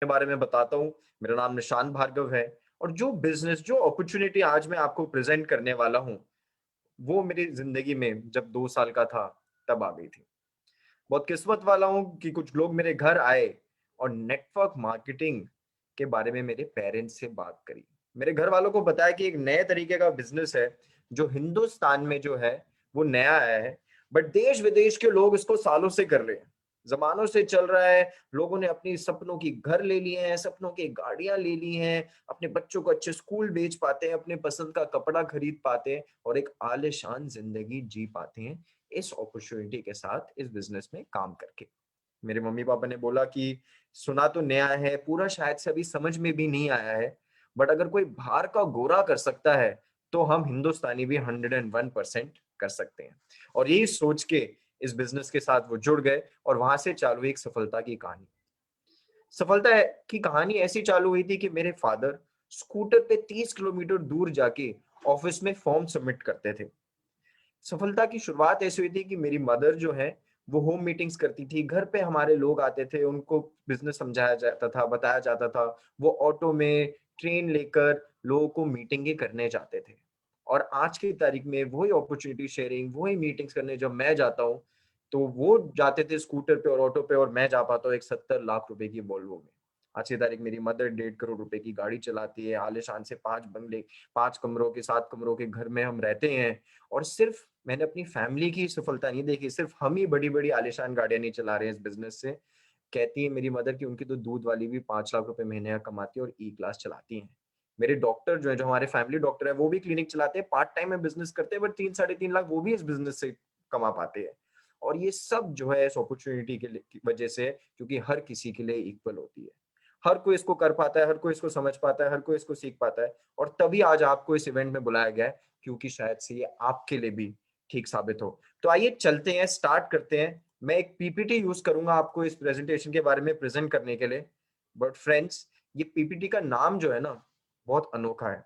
के बारे में बताता हूँ। मेरा नाम निशांत भार्गव है और जो बिज़नेस, जो अपॉर्च्युनिटी आज मैं आपको प्रेज़ेंट करने वाला हूँ, वो मेरी ज़िंदगी में जब 2 साल का था, तब आ गई थी। बहुत किस्मत वाला हूँ कि कुछ लोग मेरे घर आए और नेटवर्क मार्केटिंग के बारे में मेरे पेरेंट्स से बात करी। मेरे घर वालों को बताया कि एक नए तरीके का बिज़नेस है, जो हिंदुस्तान में जो है, वो नया आया है, बट देश-विदेश के लोग इसको सालों से कर रहे हैं। ज़मानों से चल रहा है, लोगों ने अपनी सपनों की घर ले लिए हैं, सपनों की गाड़ियाँ ले ली हैं, अपने बच्चों को अच्छे स्कूल भेज पाते हैं, अपने पसंद का कपड़ा खरीद पाते हैं और एक आलीशान ज़िंदगी जी पाते हैं, इस अपॉर्च्युनिटी के साथ, इस बिज़नेस में काम करके। मेरे मम्मी-पापा ने बोला कि सुना तो नया है, पूरा शायद से अभी समझ में भी नहीं आया है, बट अगर कोई बाहर का गोरा कर सकता है, तो हम हिंदुस्तानी भी 101% कर सकते हैं। और यही सोच के इस बिज़नेस के साथ वो जुड़ गए और वहाँ से चालू हुई एक सफलता की कहानी। सफलता की कहानी ऐसी चालू हुई थी कि मेरे फादर स्कूटर पे 30 किलोमीटर दूर जाके ऑफिस में फॉर्म सबमिट करते थे। सफलता की शुरुआत ऐसी हुई थी कि मेरी मदर जो है, वो होम मीटिंग्स करती थी। घर पे हमारे लोग आते थे, उनको बिज़नेस समझाया जाता था, बताया जाता था। वो ऑटो में, ट्रेन लेकर लोगों को मीटिंगें करने जाते थे। और आज की तारीख में वही अपॉर्च्युनिटी शेयरिंग, वही मीटिंग्स करने जब मैं जाता हूँ, तो वो जाते थे स्कूटर पे और ऑटो पे और मैं जा पाता हूँ एक 70 लाख रुपए की वॉल्वो में। आज की तारीख मेरी मदर 1.5 करोड़ रुपए की गाड़ी चलाती है, आलीशान से 5 बंगले, 5 कमरों के, 7 कमरों के घर में हम रहते हैं। और सिर्फ मैंने अपनी फैमिली की सफलता नहीं देखी, सिर्फ हम ही बड़ी-बड़ी आलीशान गाड़ियाँ नहीं चला रहे हैं इस बिज़नेस से। कहती है मेरी मदर कि उनकी तो दूध वाली भी 5 लाख रुपए महीने का कमाती है और ई-क्लास चलाती हैं। मेरे डॉक्टर जो हैं, जो हमारे फैमिली डॉक्टर हैं, वो भी क्लिनिक चलाते हैं, पार्ट टाइम में बिज़नेस करते हैं, बट 3 साढ़े 3 लाख वो भी इस बिज़नेस से कमा पाते हैं। और ये सब जो है इस अपॉर्च्युनिटी के लिए की वजह से, क्योंकि हर किसी के लिए इक्वल होती है। हर कोई इसको कर पाता है, हर कोई इसको समझ पाता है, हर कोई इसको सीख पाता है और तभी आज आपको इस इवेंट में बुलाया गया है, क्योंकि शायद से ये आपके लिए भी ठीक साबित हो। तो आइए चलते हैं, स्टार्ट करते हैं। मैं एक पीपीटी यूज़ करूँगा आपको इस प्रेज़ेंटेशन के बारे में प्रेज़ेंट करने के लिए। बट फ्रेंड्स, ये पीपीटी का नाम जो है ना, बहुत अनोखा है।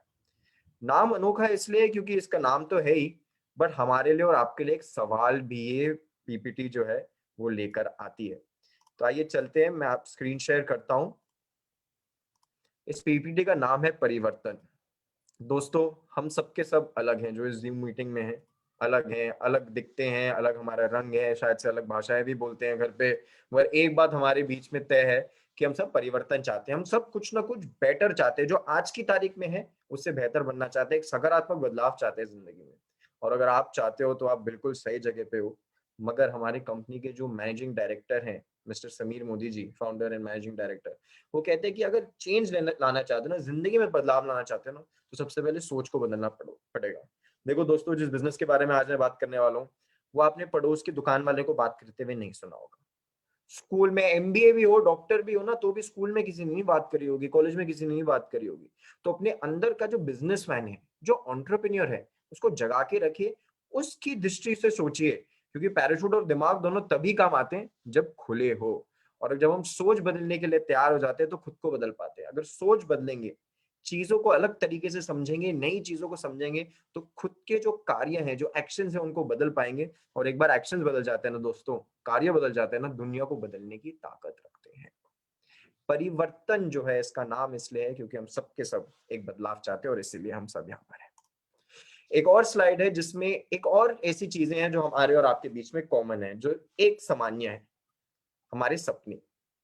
नाम अनोखा है इसलिए क्योंकि इसका नाम तो है ही, बट हमारे लिए और आपके लिए एक सवाल भी ये पीपीटी जो है, वो लेकर आती है। तो आइए चलते हैं, मैं आप स्क्रीन शेयर करता हूँ। इस पीपीटी का नाम है परिवर्तन। दोस्तों, हम सब के सब अलग हैं जो इस ज़ूम मीटिंग में हैं, अलग हैं, अलग दिखते हैं, अलग हमारा रंग है, शायद से अलग भाषाएँ भी बोलते हैं घर पे, मगर एक बात हमारे बीच में तय है कि हम सब परिवर्तन चाहते हैं। हम सब कुछ ना कुछ बेटर चाहते हैं, जो आज की तारीख में है, उससे बेहतर बनना चाहते हैं, एक सकारात्मक बदलाव चाहते हैं ज़िंदगी में। और अगर आप चाहते हो, तो आप बिल्कुल सही जगह पे हो। मगर हमारी कंपनी के जो मैनेजिंग डायरेक्टर हैं, mister Sameer Modi ji, founder and managing director, वो कहते हैं कि अगर चेंज लाना चाहते हो ना, ज़िंदगी में बदलाव लाना चाहते हो ना, तो सबसे पहले सोच को बदलना पड़ेगा। देखो दोस्तों, जिस बिज़नेस के बारे में आज मैं बात करने वाला हूँ, वो आपने पड़ोस की दुकान वाले को बात करते हुए नहीं सुना होगा। स्कूल में एमबीए भी हो, डॉक्टर भी हो ना, तो भी स्कूल में किसी ने नहीं बात करी होगी, कॉलेज में किसी ने नहीं बात करी होगी। तो अपने अंदर का जो बिज़नेसमैन है, जो एंटरप्रेन्योर है, उसको जगा के रखिए, उसकी दृष्टि से सोचिए, क्योंकि पैराशूट और दिमाग दोनों तभी काम आते हैं, जब खुले हो। और जब हम सोच बदलने के लिए तैयार हो जाते हैं, तो खुद को बदल पाते हैं। अगर सोच बदलेंगे, चीज़ों को अलग तरीके से समझेंगे, नई चीज़ों को समझेंगे, तो खुद के जो कार्य हैं, जो एक्शंस हैं, उनको बदल पाएँगे और एक बार एक्शंस बदल जाते हैं ना दोस्तों, कार्य बदल जाते हैं ना, दुनिया को बदलने की ताकत रखते हैं। परिवर्तन जो है इसका नाम इसलिए है क्योंकि हम सब के सब एक बदलाव चाहते हैं और इसीलिए हम सब यहाँ पर हैं। एक और स्लाइड है जिसमें एक और ऐसी चीज़ें हैं जो हमारे और आपके बीच में कॉमन है, जो एक सामान्य है, हमारे सपने।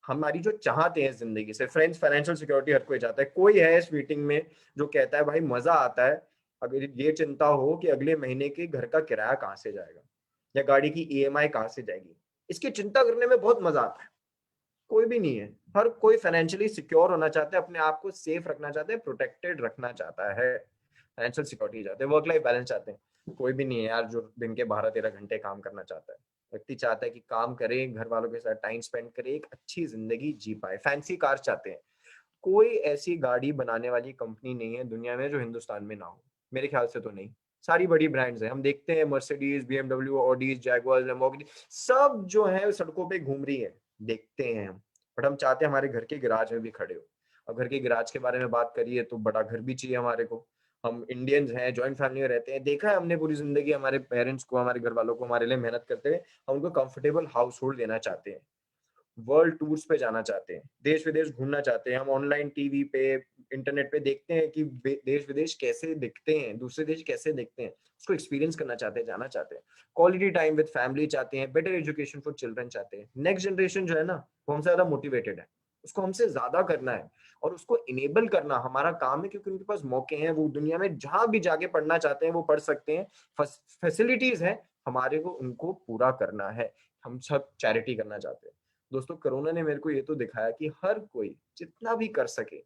हमारी जो चाहते हैं ज़िंदगी से, फ्रेंड्स, फाइनेंशियल सिक्योरिटी हर कोई चाहता है। कोई है इस मीटिंग में जो कहता है भाई मज़ा आता है, अगर ये चिंता हो कि अगले महीने के घर का किराया कहाँ से जाएगा या गाड़ी की ईएमआई कहाँ से जाएगी। इसकी चिंता करने में बहुत मज़ा आता है। कोई भी नहीं है। हर कोई फाइनेंशियली सिक्योर होना चाहता है, अपने आप को सेफ रखना चाहता है, प्रोटेक्टेड रखना चाहता है। फाइनेंशियल सिक्योरिटी चाहते हैं, वर्क लाइफ बैलेंस चाहते हैं। कोई भी नहीं है यार जो दिन के 12-13 घंटे काम करना चाहता है। व्यक्ति चाहता है कि काम करे, घर वालों के साथ टाइम स्पेंड करे, एक अच्छी ज़िंदगी जी पाए। फैंसी कार चाहते हैं। कोई ऐसी गाड़ी बनाने वाली कंपनी नहीं है दुनिया में जो हिंदुस्तान में ना हो। मेरे ख्याल से तो नहीं। सारी बड़ी ब्रांड्स हैं। हम देखते हैं मर्सिडीज़, बीएमडब्ल्यू, ऑडीज़, जैगुआर, लैम्बोर्गिनी सब जो है सड़कों पे घूम रही है। देखते हैं हम। बट हम चाहते हैं हमारे घर के गैराज में भी खड़े हो। अब घर के गैराज के बारे में बात करिए तो बड़ा घर भी चाहिए हमारे को। हम इंडियंस हैं, जॉइंट फैमिली में रहते हैं। देखा है हमने पूरी ज़िंदगी हमारे पेरेंट्स को, हमारे घर वालों को हमारे लिए मेहनत करते हुए। हम उनको कंफर्टेबल हाउस होल्ड देना चाहते हैं। वर्ल्ड टूर्स पे जाना चाहते हैं, देश विदेश घूमना चाहते हैं। हम ऑनलाइन टीवी पे, इंटरनेट पे देखते हैं कि देश विदेश कैसे दिखते हैं, दूसरे देश कैसे दिखते हैं, उसको एक्सपीरियंस करना चाहते हैं, जाना चाहते हैं। क्वालिटी टाइम विद फैमिली चाहते हैं, बेटर एजुकेशन फॉर चिल्ड्रन चाहते हैं। नेक्स्ट जनरेशन जो है ना, वो हमसे ज्यादा मोटिवेटेड है, उसको हमसे ज्यादा करना है और उसको इनेबल करना हमारा काम है, क्योंकि उनके पास मौके हैं, वो दुनिया में जहां भी जाके पढ़ना चाहते हैं वो पढ़ सकते हैं, फैसिलिटीज हैं, हमारे को उनको पूरा करना है। हम सब चैरिटी करना चाहते हैं। दोस्तों, कोरोना ने मेरे को ये तो दिखाया कि हर कोई जितना भी कर सके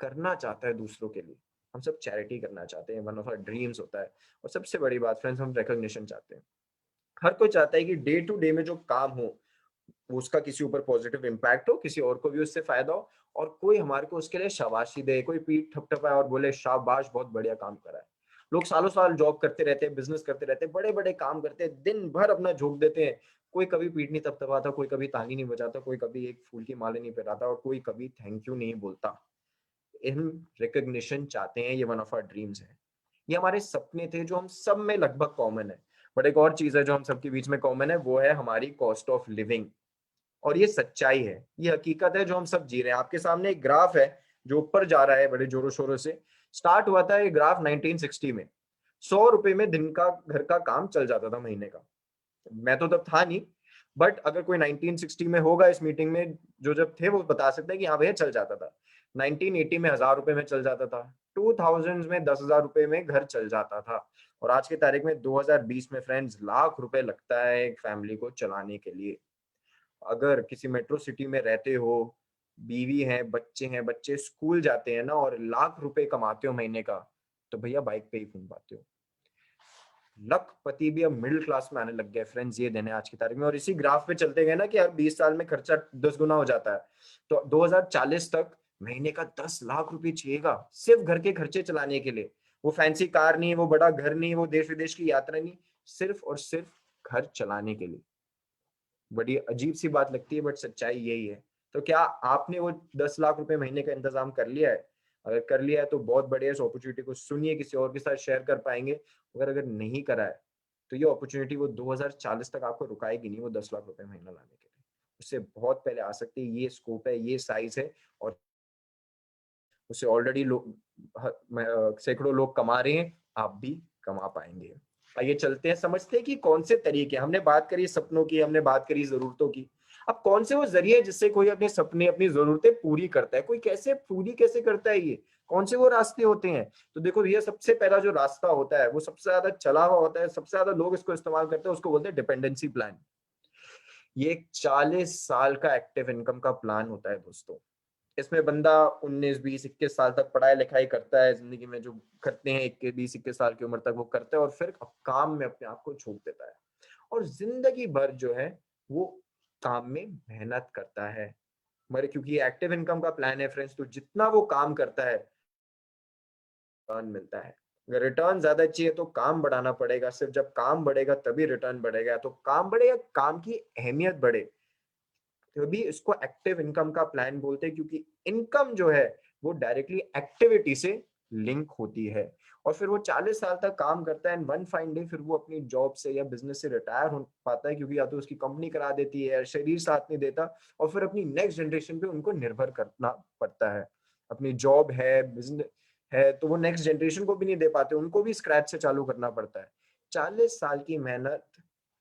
करना चाहता है दूसरों के लिए। हम सब चैरिटी करना चाहते हैं, वन ऑफ आवर ड्रीम्स होता है। और सबसे बड़ी बात फ्रेंड्स, हम रिकॉग्निशन चाहते हैं। हर कोई चाहता है कि डे टू डे में जो काम हो वो उसका किसी ऊपर पॉजिटिव इम्पैक्ट हो, किसी और को भी उससे फायदा हो, और कोई हमारे को उसके लिए शाबाशी दे, कोई पीठ थपथपाए और बोले शाबाश बहुत बढ़िया काम करा है। लोग सालों साल जॉब करते रहते हैं, बिजनेस करते रहते हैं, बड़े बड़े काम करते हैं, दिन भर अपना झोंक देते हैं, कोई कभी पीठ नहीं थपथपाता, कोई कभी ताली नहीं बजाता, कोई कभी एक फूल की माला नहीं पहनाता, और कोई कभी थैंक यू नहीं बोलता। हम रिकग्निशन चाहते हैं, ये वन ऑफ आवर ड्रीम्स है, ये हमारे सपने थे जो हम सब में लगभग कॉमन है। बट एक और चीज है जो हम सबके बीच में कॉमन है, वो है हमारी कॉस्ट ऑफ लिविंग। और ये सच्चाई है, ये हकीकत है जो हम सब जी रहे हैं। आपके सामने एक ग्राफ है जो ऊपर जा रहा है बड़े जोरों शोरों से। स्टार्ट हुआ था ये ग्राफ 1960 में। 100 रुपए में दिन का घर का काम चल जाता था महीने का। मैं तो तब था नहीं, बट अगर कोई 1960 में होगा इस मीटिंग में, जो जब थे, वो बता सकते हैं कि हाँ भैया चल जाता था। 1980 में 1000 रुपए में चल जाता था। 2000 में 10,000 रुपए में घर चल जाता था। और आज की तारीख में 2020 में फ्रेंड्स लाख रुपए लगता है एक फैमिली को चलाने के लिए। अगर किसी मेट्रो सिटी में रहते हो, बीवी है, बच्चे स्कूल जाते हैं ना, और लाख रुपए कमाते हो महीने का, तो भैया बाइक पे ही घूम पाते हो। लखपति भी अब मिडिल क्लास में आने लग गए फ्रेंड्स, ये दिन है आज की तारीख में। और इसी ग्राफ पे चलते गए ना कि हर 20 साल में खर्चा 10 गुना हो जाता है, तो 2040 तक महीने का 10 लाख रुपए चाहिएगा सिर्फ घर के खर्चे चलाने के लिए। वो फैंसी कार नहीं, वो बड़ा घर नहीं, वो देश विदेश की यात्रा नहीं, सिर्फ और सिर्फ घर चलाने के लिए। बड़ी अजीब सी बात लगती है, बट सच्चाई यही है। तो क्या आपने वो 10 लाख रुपए महीने का इंतजाम कर लिया है? अगर कर लिया है तो बहुत बढ़िया, इस अपॉर्चुनिटी को सुनिए, किसी और के साथ शेयर कर पाएंगे। अगर अगर नहीं करा है, तो ये अपॉर्चुनिटी वो 2040 तक आपको रुकाएगी नहीं, वो 10 लाख रुपए महीना लाने के लिए। उससे बहुत पहले आ सकती है, ये स्कोप है, ये साइज है, और उससे ऑलरेडी लोग, सैकड़ों लोग कमा रहे हैं, आप भी कमा पाएंगे। आइए चलते हैं, समझते हैं कि कौन से तरीके। हमने बात करी सपनों की, हमने बात करी जरूरतों की। अब कौन से वो जरिए जिससे कोई अपने सपने, अपनी जरूरतें पूरी करता है, कोई कैसे पूरी कैसे करता है, ये कौन से वो रास्ते होते हैं? तो देखो भैया, सबसे पहला जो रास्ता होता है वो सबसे ज्यादा चला हुआ होता है, सबसे ज्यादा लोग इसको इस्तेमाल करते हैं, उसको बोलते हैं डिपेंडेंसी प्लान। ये एक 40 साल का एक्टिव इनकम का प्लान होता है दोस्तों। इसमें बंदा 19, 20, 21 साल तक पढ़ाई लिखाई करता है, जिंदगी में जो करते हैं 21, 20, 21 साल की उम्र तक वो करता है, और फिर काम में अपने आप को झोंक देता है, और जिंदगी भर जो है वो काम में मेहनत करता है। मगर क्योंकि ये एक्टिव इनकम का प्लान है फ्रेंड्स, तो जितना वो काम करता है रिटर्न मिलता है। अगर रिटर्न ज्यादा चाहिए तो काम बढ़ाना पड़ेगा, सिर्फ जब काम बढ़ेगा तभी रिटर्न बढ़ेगा। तो काम बढ़ेगा, काम की अहमियत बढ़े, तभी इसको एक्टिव इनकम का प्लान बोलते हैं, क्योंकि इनकम जो है वो डायरेक्टली एक्टिविटी से लिंक होती है। और फिर वो 40 साल तक काम करता है, एंड वन फाइन डे फिर वो अपनी जॉब से या बिजनेस से रिटायर हो पाता है, क्योंकि या तो उसकी कंपनी करा देती है, या शरीर साथ नहीं देता, और फिर अपनी नेक्स्ट जनरेशन पे उनको निर्भर करना पड़ता है। अपनी जॉब है, बिजनेस है, तो वो नेक्स्ट जनरेशन को भी नहीं दे पाते, उनको भी स्क्रैच से चालू करना पड़ता है। 40 साल की मेहनत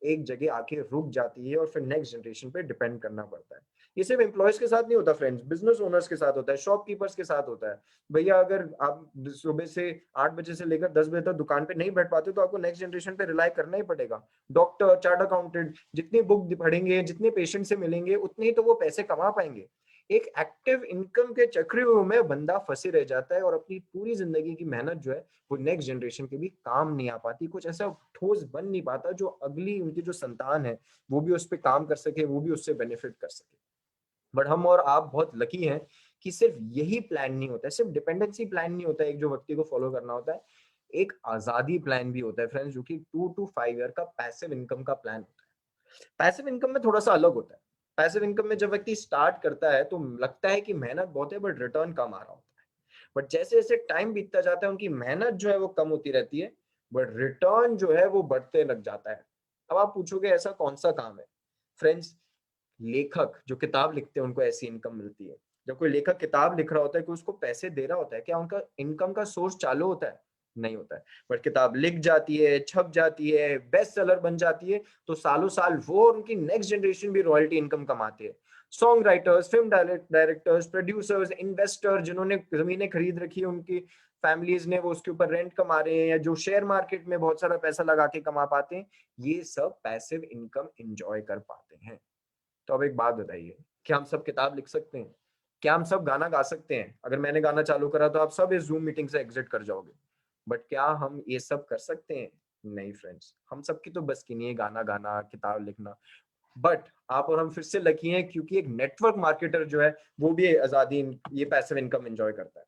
एक जगह आके रुक जाती है, और फिर नेक्स्ट जनरेशन पे डिपेंड करना पड़ता है। ये सिर्फ एम्प्लॉयज के साथ नहीं होता फ्रेंड्स, बिजनेस ओनर्स के साथ होता है, शॉपकीपर्स के साथ होता है। भैया अगर आप सुबह से 8 बजे से लेकर 10 बजे तक दुकान पे नहीं बैठ पाते, तो आपको नेक्स्ट जनरेशन पे रिलाई करना ही पड़ेगा। डॉक्टर, चार्ट अकाउंटेंट जितनी बुक पढ़ेंगे, जितने पेशेंट से मिलेंगे, उतने ही तो वो पैसे कमा पाएंगे। एक एक्टिव इनकम के चक्रव्यूह में बंदा फंसे रह जाता है, और अपनी पूरी जिंदगी की मेहनत जो है वो नेक्स्ट जनरेशन के भी काम नहीं आ पाती, कुछ ऐसा ठोस बन नहीं पाता जो अगली उनकी जो संतान है वो भी उस पर काम कर सके, वो भी उससे बेनिफिट कर सके। बट हम और आप बहुत लकी हैं कि सिर्फ यही प्लान नहीं होता है, सिर्फ डिपेंडेंसी प्लान नहीं होता है एक जो व्यक्ति को फॉलो करना होता है। एक आजादी प्लान भी होता है फ्रेंड्स, जो कि 2 to 5 ईयर का पैसिव इनकम का प्लान होता है। पैसिव इनकम में थोड़ा सा अलग होता है। पैसिव इनकम में जब व्यक्ति स्टार्ट करता है तो लगता है कि मेहनत बहुत है, बट रिटर्न कम आ रहा होता है। बट जैसे जैसे टाइम बीतता जाता है, उनकी मेहनत जो है वो कम होती रहती है, बट रिटर्न जो है वो बढ़ते लग जाता है। अब आप पूछोगे ऐसा कौन सा काम है फ्रेंड्स? लेखक जो किताब लिखते हैं उनको ऐसी इनकम मिलती है। जब कोई लेखक किताब लिख रहा होता है, कोई उसको पैसे दे रहा होता है, क्या उनका इनकम का सोर्स चालू होता है? नहीं होता है। बट किताब लिख जाती है, छप जाती है, बेस्ट सेलर बन जाती है, तो सालों साल वो और उनकी नेक्स्ट जनरेशन भी रॉयल्टी इनकम कमाती है। Song writers, film directors, producers, investor जिन्होंने जमीनें खरीद रखी है, उनकी फैमिलीज ने, वो उसके ऊपर रेंट कमा रहे हैं, या जो शेयर मार्केट में बहुत सारा पैसा लगा के कमा पाते हैं, ये सब पैसिव इनकम एंजॉय कर पाते हैं। तो अब एक बात बताइए, क्या हम सब किताब लिख सकते हैं? क्या हम सब गाना गा सकते हैं? अगर मैंने गाना चालू करा तो आप सब इस ज़ूम मीटिंग से एग्ज़िट कर जाओगे। बट क्या हम ये सब कर सकते हैं? नहीं फ्रेंड्स, हम सबकी तो बस की नहीं है गाना गाना, किताब लिखना। बट आप और हम फिर से लकी हैं, क्योंकि एक नेटवर्क मार्केटर जो है, वो भी आज़ादी ये पैसिव इनकम एन्जॉय करता है।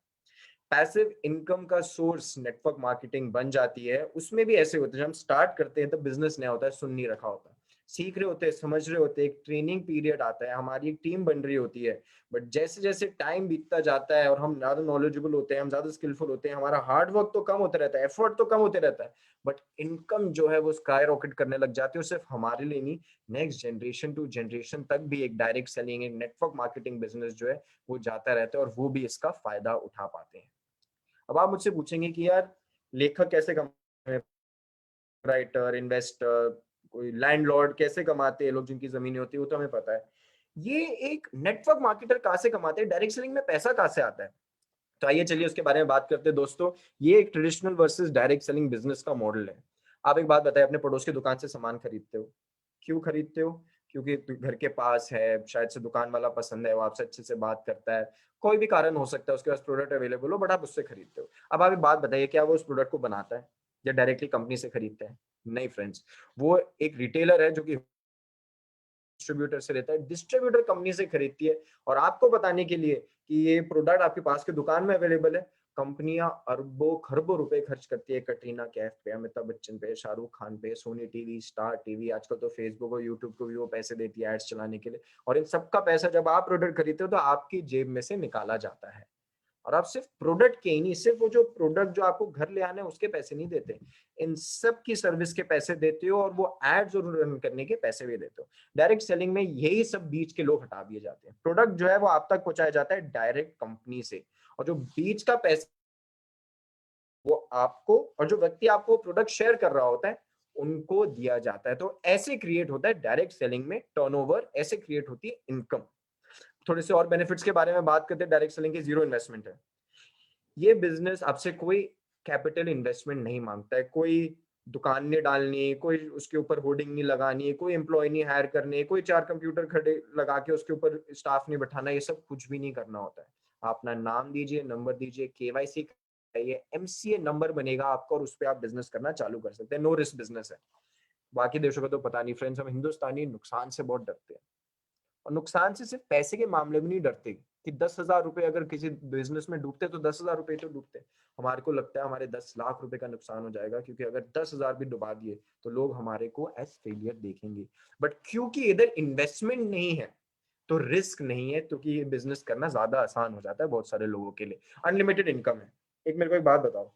पैसिव इनकम का सोर्स नेटवर्क मार्केटिंग बन जाती है। उसमें भी ऐसे होते हैं, जब हम स्टार्ट करते हैं तो बिजनेस नया होता है, सुन नहीं रखा होता, सीख रहे होते हैं, समझ रहे होते हैं, एक ट्रेनिंग पीरियड आता है, हमारी एक टीम बन रही होती है। बट जैसे जैसे टाइम बीतता जाता है और हम ज्यादा नॉलेजेबल होते हैं, हम ज्यादा स्किलफुल होते हैं, हमारा हार्ड वर्क तो कम होता रहता है, एफर्ट तो कम होते रहता है, बट इनकम जो है वो स्काई रॉकेट करने लग जाती है। और सिर्फ हमारे लिए नहीं, नेक्स्ट जनरेशन टू जनरेशन तक भी एक डायरेक्ट सेलिंग, एक नेटवर्क मार्केटिंग बिजनेस जो है वो जाता रहता है, और वो भी इसका फायदा उठा पाते हैं। अब आप मुझसे पूछेंगे कि यार लेखक कैसे कमाते हैं, राइटर, इन्वेस्टर, कोई लैंडलॉर्ड कैसे कमाते हैं, लोग जिनकी जमीनें होती है, वो तो हमें पता है। ये एक नेटवर्क मार्केटर कहाँ से कमाते हैं, डायरेक्ट सेलिंग में पैसा कहाँ से आता है? तो आइए चलिए उसके बारे में बात करते हैं दोस्तों। ये एक traditional versus direct selling business का मॉडल है। आप एक बात बताइए, अपने पड़ोस की दुकान से सामान खरीदते हो, क्यों खरीदते हो? क्योंकि घर के पास है, शायद से दुकान वाला पसंद है, वो आपसे अच्छे से बात करता है, कोई भी कारण हो सकता है, उसके पास प्रोडक्ट अवेलेबल हो, बट आप उससे खरीदते हो। अब आप एक बात बताइए, क्या वो उस प्रोडक्ट को बनाता है या डायरेक्टली कंपनी से खरीदते हैं? नहीं फ्रेंड्स, वो एक रिटेलर है जो कि डिस्ट्रीब्यूटर से लेता है, डिस्ट्रीब्यूटर कंपनी से खरीदती है। और आपको बताने के लिए कि ये प्रोडक्ट आपके पास के दुकान में अवेलेबल है, कंपनियां अरबों खरबों रुपए खर्च करती है कटरीना कैफ पे, अमिताभ बच्चन पे, शाहरुख खान पे, सोनी टीवी, स्टार टीवी, आजकल तो फेसबुक और यूट्यूब को भी वो पैसे देती है एड्स चलाने के लिए। और इन सबका पैसा जब आप प्रोडक्ट खरीदते हो तो आपकी जेब में से निकाला जाता है। और आप सिर्फ प्रोडक्ट के ही नहीं, सिर्फ वो जो प्रोडक्ट जो आपको घर ले आने उसके पैसे नहीं देते, इन सब की सर्विस के पैसे देते हो, और वो एड्स और रन करने के पैसे भी देते हो। डायरेक्ट सेलिंग में यही सब बीच के लोग हटा दिए जाते हैं, प्रोडक्ट जो है वो आप तक पहुंचाया जाता है डायरेक्ट कंपनी से, और जो बीच का पैसा वो आपको, और जो व्यक्ति आपको प्रोडक्ट शेयर कर रहा होता है उनको दिया जाता है। तो ऐसे क्रिएट होता है डायरेक्ट सेलिंग में टर्नओवर, ऐसे क्रिएट होती है इनकम। थोड़े से और बेनिफिट्स के बारे में बात करते हैं। डायरेक्ट सेलिंग की जीरो इन्वेस्टमेंट है। ये बिजनेस आपसे कोई कैपिटल इन्वेस्टमेंट नहीं मांगता है, कोई दुकान नहीं डालनी, कोई उसके ऊपर होर्डिंग नहीं लगानी, कोई एम्प्लॉय नहीं हायर करने, कोई 4 कंप्यूटर खड़े लगा के उसके ऊपर स्टाफ नहीं बैठाना, ये सब कुछ भी नहीं करना होता है। आप अपना नाम दीजिए, नंबर दीजिए, केवाईसी कराइए, एमसीए नंबर बनेगा आपका, और उस पे आप बिजनेस करना चालू कर सकते हैं। नो रिस्क बिजनेस है। बाकी देशों का तो पता नहीं फ्रेंड्स, हम हिंदुस्तानी नुकसान से बहुत डरते हैं। और नुकसान से सिर्फ पैसे के मामले में नहीं डरते कि 10,000 रुपए अगर किसी बिजनेस में डूबते तो 10,000 रुपए तो डूबते, हमारे को लगता है हमारे 10 लाख रुपए का नुकसान हो जाएगा, क्योंकि अगर 10,000 भी डुबा दिए तो लोग हमारे को एज फेलियर देखेंगे। बट क्योंकि इधर इन्वेस्टमेंट नहीं है तो रिस्क नहीं है, क्योंकि ये बिजनेस करना ज्यादा आसान हो जाता है बहुत सारे लोगों के लिए। अनलिमिटेड इनकम है। एक मेरे को एक बात बताओ,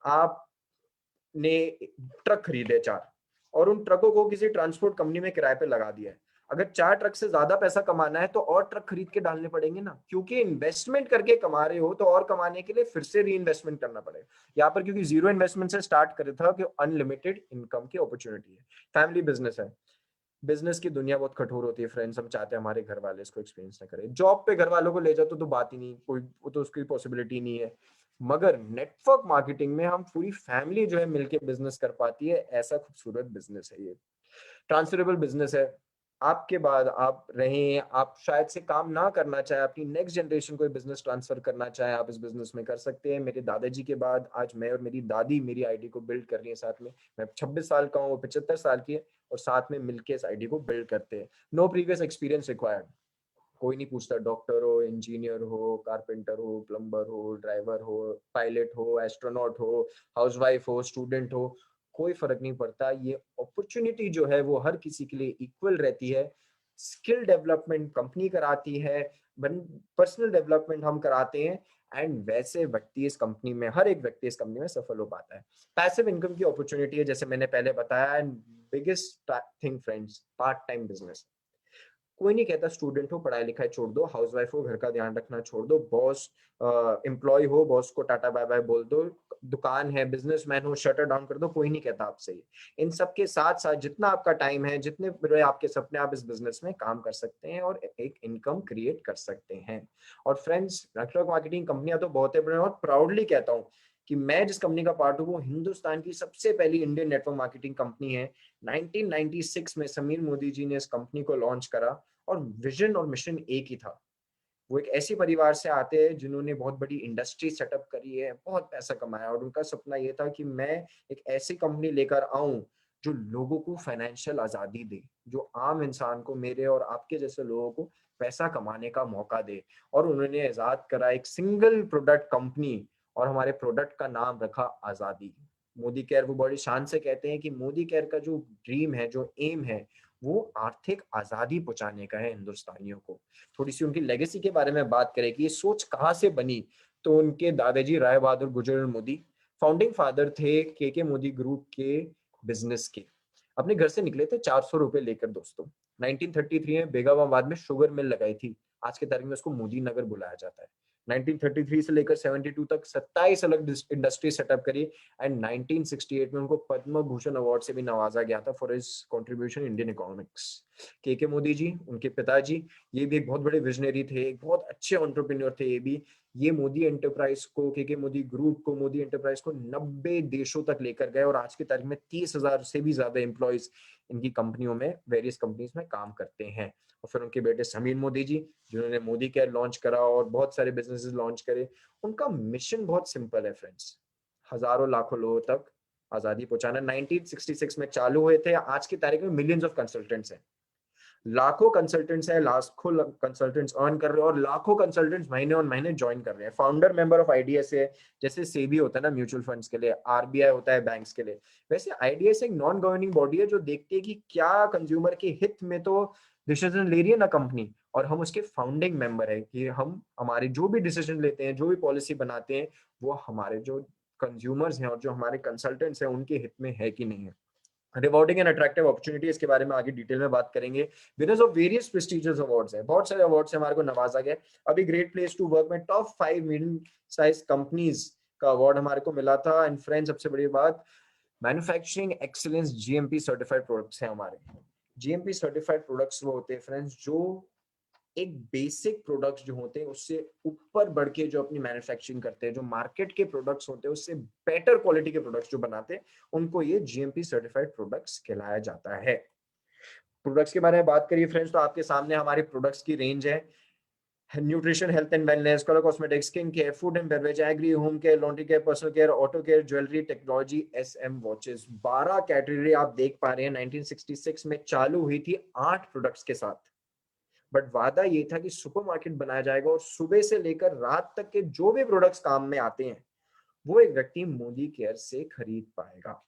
आपने ट्रक खरीदे 4, और उन ट्रकों को किसी ट्रांसपोर्ट कंपनी में किराए पे लगा दिया है। अगर 4 ट्रक से ज्यादा पैसा कमाना है तो और ट्रक खरीद के डालने पड़ेंगे ना, क्योंकि इन्वेस्टमेंट करके कमा रहे हो तो और कमाने के लिए फिर से री इन्वेस्टमेंट करना पड़ेगा। यहाँ पर क्योंकि जीरो इन्वेस्टमेंट से स्टार्ट करे था कि अनलिमिटेड इनकम की अपॉर्चुनिटी है। फैमिली बिजनेस है। बिजनेस की दुनिया बहुत कठोर होती है फ्रेंड्स, हम चाहते हैं हमारे घर वाले इसको एक्सपीरियंस ना करें। जॉब पे घर वालों को ले जाओ तो बात ही नहीं, कोई वो तो उसकी पॉसिबिलिटी नहीं है। मगर नेटवर्क मार्केटिंग में हम पूरी फैमिली जो है मिलके बिजनेस कर पाती है, ऐसा खूबसूरत बिजनेस है ये। ट्रांसफरेबल बिजनेस है। आपके बाद आप रहें, आप शायद से काम ना करना चाहे, अपनी नेक्स्ट जनरेशन को बिजनेस ट्रांसफर करना चाहे, आप इस बिजनेस में कर सकते हैं। मेरे दादाजी के बाद आज मैं और मेरी दादी मेरी आईडी को बिल्ड कर रही है साथ में। मैं 26 साल का हूँ, वो 75 साल की है, और साथ में मिलके इस आईडी को बिल्ड करते हैं। No previous experience required. कोई नहीं पूछता, डॉक्टर हो, इंजीनियर हो, कारपेंटर हो, प्लम्बर हो, ड्राइवर हो, पायलट हो, एस्ट्रोनॉट हो, हाउसवाइफ हो, स्टूडेंट हो, कोई फर्क नहीं पड़ता। ये अपॉर्चुनिटी जो है वो हर किसी के लिए इक्वल रहती है। स्किल डेवलपमेंट कंपनी कराती है, पर्सनल डेवलपमेंट हम कराते हैं, एंड वैसे व्यक्ति इस कंपनी में, हर एक व्यक्ति इस कंपनी में सफल हो पाता है। पैसिव इनकम की अपॉर्चुनिटी है, जैसे मैंने पहले बताया। And biggest thing friends, part time business. कोई नहीं कहता स्टूडेंट हो पढ़ाई लिखाई छोड़ दो, हाउसवाइफ हो घर का ध्यान रखना छोड़ दो, बॉस एम्प्लॉय हो बॉस को टाटा बाय बाय बोल दो, दुकान है बिजनेसमैन हो शटर डाउन कर दो, कोई नहीं कहता आपसे ये। इन सब के साथ साथ जितना आपका टाइम है, जितने बड़े आपके सपने, आप इस बिजनेस में काम कर सकते हैं और एक इनकम क्रिएट कर सकते हैं। और फ्रेंड्स, नेटवर्क मार्केटिंग कंपनियां तो बहुत है, बड़े और प्राउडली कहता हूँ कि मैं जिस कंपनी का पार्ट हूँ वो हिंदुस्तान की सबसे पहली इंडियन नेटवर्क मार्केटिंग कंपनी है। 1996 में समीर मोदी जी ने इस कंपनी को लॉन्च करा और विजन और मिशन एक ही था। वो एक ऐसी परिवार से आते हैं जिन्होंने बहुत बड़ी इंडस्ट्री सेटअप करी है, बहुत पैसा कमाया, और उनका सपना ये था कि मैं एक ऐसी कंपनी लेकर आऊं जो लोगों को फाइनेंशियल आजादी दे, जो आम इंसान को, मेरे और आपके जैसे लोगों को पैसा कमाने का मौका दे। और उन्होंने इजाद करा एक सिंगल प्रोडक्ट कंपनी, और हमारे प्रोडक्ट का नाम रखा आजादी। मोदी केयर। वो बड़ी शान से कहते हैं कि मोदी केयर का जो ड्रीम है, जो एम है, वो आर्थिक आजादी पहुंचाने का है हिंदुस्तानियों को। थोड़ी सी उनकी लेगेसी के बारे में बात करें कि ये सोच कहाँ से बनी, तो उनके दादाजी राय बहादुर गुजर मोदी फाउंडिंग फादर थे के मोदी ग्रुप के बिजनेस के। अपने घर से निकले थे 400 रुपए लेकर दोस्तों। 1933 में बेगामाबाद में शुगर मिल लगाई थी, आज के तारीख में उसको मोदी नगर बुलाया जाता है। 1933 से लेकर 72 तक 27 अलग इंडस्ट्री सेटअप करी, एंड 1968 में उनको पद्म भूषण अवार्ड से भी नवाजा गया था for his contribution Indian economics. के मोदी जी, उनके पिताजी, ये भी एक बहुत बड़े विजनरी थे, एक बहुत अच्छे एंटरप्रेन्योर थे ये भी। ये मोदी एंटरप्राइज को, के मोदी ग्रुप को, मोदी एंटरप्राइज को 90 देशों तक लेकर गए, और आज की तारीख में 30,000 से भी ज्यादा एम्प्लॉयज इनकी कंपनियों में, वेरियस कंपनीज में काम करते हैं। और फिर उनके बेटे समीर मोदी जी, जिन्होंने मोदी केयर लॉन्च करा और बहुत सारे बिजनेसेस लॉन्च करे। उनका मिशन बहुत सिंपल है फ्रेंड्स, हजारों लाखों लोगों तक आजादी पहुंचाना। 1966 में चालू हुए थे, आज की तारीख में मिलियंस ऑफ कंसल्टेंट्स हैं, लाखों कंसल्टेंट्स हैं, लाखों कंसल्टेंट्स अर्न कर रहे हैं, और लाखों कंसल्टेंट्स महीने और महीने ज्वाइन कर रहे हैं। फाउंडर मेंबर ऑफ आईडीएस है, जैसे सेबी होता है ना म्यूचुअल फंड्स के लिए, आरबीआई होता है बैंक्स के लिए, वैसे आईडीएस एक नॉन गवर्निंग बॉडी है जो देखती है कि क्या कंज्यूमर के हित में तो डिसीजन ले रही है ना कंपनी, और हम उसके फाउंडिंग मेंबर है कि हम हमारे जो भी डिसीजन लेते हैं, जो भी पॉलिसी बनाते हैं, वो हमारे जो कंज्यूमर्स हैं और जो हमारे कंसल्टेंट्स हैं उनके हित में है कि नहीं है। रिवॉर्डिंग एंड अट्रैक्टिव अपॉर्चुनिटी, इसके बारे में आगे डिटेल में बात करेंगे। Winners of various prestigious awards है, बहुत सारे अवार्ड से हमारे को नवाजा गया। अभी ग्रेट प्लेस टू वर्क में टॉप 5 मीडियम साइज कंपनीज का अवार्ड हमारे को मिला था। एंड फ्रेंड्स, सबसे बड़ी बात, manufacturing excellence GMP certified products हैं हमारे। जीएमपी सर्टिफाइड प्रोडक्ट्स वो होते हैं फ्रेंड्स जो एक बेसिक प्रोडक्ट्स जो होते हैं उससे ऊपर बढ़ के जो अपनी मैन्युफैक्चरिंग करते हैं, जो मार्केट के प्रोडक्ट्स होते हैं उससे बेटर क्वालिटी के प्रोडक्ट्स जो बनाते हैं, उनको ये जीएमपी सर्टिफाइड प्रोडक्ट्स कहलाया जाता है। प्रोडक्ट्स के बारे में बात करिए फ्रेंड्स, तो आपके सामने हमारी प्रोडक्ट्स की रेंज है। Nutrition, health and wellness, colour cosmetics, skin care, food and beverage, agri, home care, laundry care, personal care, auto care, jewellery, technology, SM watches. 12 category आप देख पा रहे हैं। 1966 में चालू हुई थी 8 प्रोडक्ट्स के साथ, बट वादा ये था कि सुपरमार्केट बनाया जाएगा और सुबह से लेकर रात तक के जो भी प्रोडक्ट्स काम में आते हैं वो एक व्यक्ति मोदी केयर से खरीद पाएगा।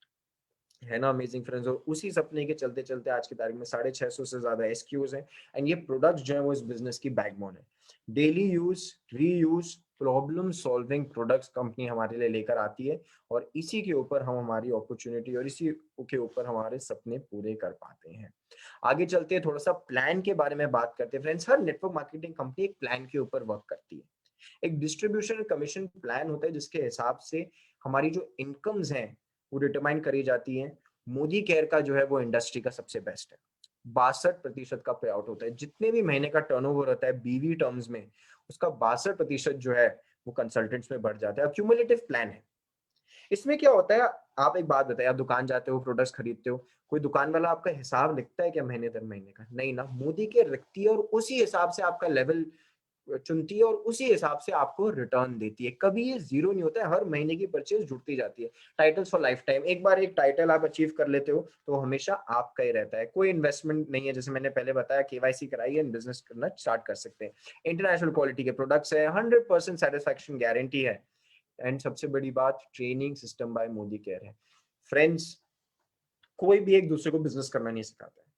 है ना अमेजिंग फ्रेंड्स। और उसी सपने के चलते चलते आज की तारीख में 650 से ज्यादा एसक्यूज हैं, एंड ये प्रोडक्ट्स जो है वो इस बिजनेस की बैकबोन है। Daily use, reuse, problem solving products company हमारे लिए लेकर आती है, और इसी के ऊपर हम हमारी अपॉर्चुनिटी और इसी के ऊपर हमारे सपने पूरे कर पाते हैं। आगे चलते हैं, थोड़ा सा प्लान के बारे में बात करते हैं फ्रेंड्स। हर नेटवर्क मार्केटिंग कंपनी एक प्लान के ऊपर वर्क करती है। एक डिस्ट्रीब्यूशन कमीशन प्लान होता है जिसके हिसाब से हमारी जो इनकम्स हैं वो डिटरमाइन करी जाती है। मोदी केयर का जो है वो इंडस्ट्री का सबसे बेस्ट है। 62% का पे आउट होता है, जितने भी महीने का टर्नओवर होता है बीवी टर्म्स में, उसका 62% जो है वो कंसल्टेंट्स में बढ़ जाता है। क्यूमुलेटिव प्लान है। इसमें क्या होता है, आप एक बात बताइए, आप दुकान जाते हो, प्रोडक्ट्स खरीदते हो, कोई दुकान वाला आपका हिसाब लिखता है क्या महीने दर महीने का? नहीं ना, मोदी केयर रखती है और उसी हिसाब से आपका लेवल चुनती है और उसी हिसाब से आपको रिटर्न देती है। कभी ये जीरो नहीं होता है, हर महीने की परचेज जुड़ती जाती है। टाइटल्स फॉर लाइफ टाइम, एक बार एक टाइटल आप अचीव कर लेते हो तो वो हमेशा आपका ही रहता है, कोई इन्वेस्टमेंट नहीं है। जैसे मैंने पहले बताया, केवाईसी कराइए, बिजनेस करना स्टार्ट कर सकते हैं। इंटरनेशनल क्वालिटी के प्रोडक्ट्स है, 100% सेटिस्फैक्शन गारंटी है, एंड सबसे बड़ी बात, training system by Modi care है। फ्रेंड्स, कोई भी एक दूसरे को बिजनेस करना नहीं सिखाता है।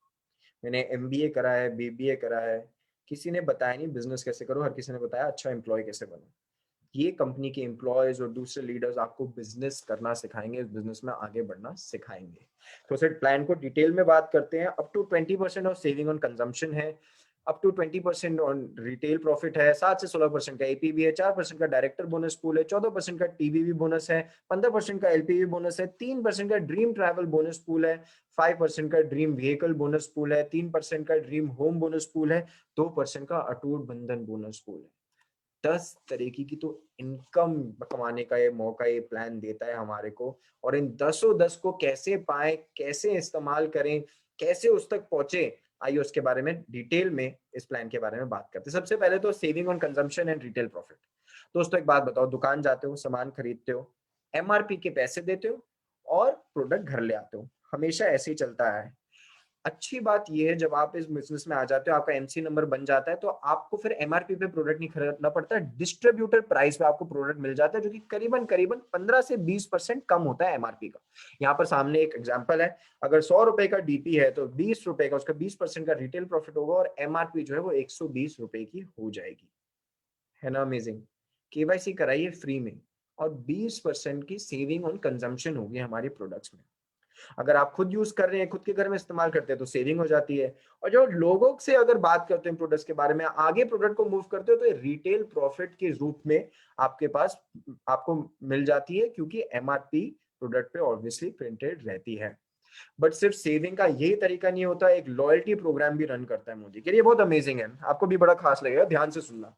मैंने एमबीए करा है, बीबीए करा है, किसी ने बताया नहीं बिजनेस कैसे करो, हर किसी ने बताया अच्छा एम्प्लॉय कैसे बनो। ये कंपनी के एम्प्लॉयज और दूसरे लीडर्स आपको बिजनेस करना सिखाएंगे, इस बिजनेस में आगे बढ़ना सिखाएंगे। तो सर, प्लान को डिटेल में बात करते हैं। Up to 20% off saving on consumption है। Up to 20% on retail profit है, 7 से 16% का एपीवी है, 4% का डायरेक्टर बोनस पूल है, 14% का टीवीवी बोनस है, 15% का एलपीवी बोनस है, 3% का ड्रीम ट्रैवल बोनस पूल है, 5% का ड्रीम व्हीकल बोनस पूल है, 3% का ड्रीम होम बोनस पूल है, 2% का अटूट बंधन बोनस पूल है। 10 तरीके की तो इनकम कमाने का ये मौका, ये प्लान देता है हमारे को। और इन 10 को कैसे पाए, कैसे इस्तेमाल करें, कैसे उस तक पहुंचे, आइए उसके बारे में डिटेल में इस प्लान के बारे में बात करते हैं। सबसे पहले तो saving on consumption and retail profit. दोस्तों एक बात बताओ, दुकान जाते हो, सामान खरीदते हो, एमआरपी के पैसे देते हो और प्रोडक्ट घर ले आते हो, हमेशा ऐसे ही चलता है। अच्छी बात ये है जब आप इस बिजनेस में आ जाते हो, आपका एमसी नंबर बन जाता है, तो आपको फिर एमआरपी पे प्रोडक्ट नहीं खरीदना पड़ता, डिस्ट्रीब्यूटर प्राइस पे आपको प्रोडक्ट मिल जाता है, जो कि करीबन करीबन 15 से 20% कम होता है एमआरपी का। यहाँ पर सामने एक एग्जांपल है, अगर 100 रुपए का डीपी है तो 20 रुपए का उसका 20% का रिटेल प्रॉफिट होगा और एमआरपी जो है वो 120 रुपए की हो जाएगी। है ना अमेजिंग? केवाईसी कराइए फ्री में और 20% की सेविंग ऑन कंजम्पशन होगी हमारे प्रोडक्ट्स में। अगर आप खुद यूज कर रहे हैं, खुद के घर में इस्तेमाल करते हैं तो सेविंग हो जाती है। और जो लोगों से अगर बात करते हैं प्रोडक्ट्स के बारे में, आगे प्रोडक्ट को मूव करते हो, तो रिटेल प्रॉफिट के रूप में आपके पास आपको मिल जाती है, क्योंकि एमआरपी प्रोडक्ट पे ऑब्वियसली प्रिंटेड रहती है। बट सिर्फ सेविंग का यही तरीका नहीं होता, एक लॉयल्टी प्रोग्राम भी रन करता है मोदी के लिए, बहुत अमेजिंग है, आपको भी बड़ा खास लगेगा, ध्यान से सुनना।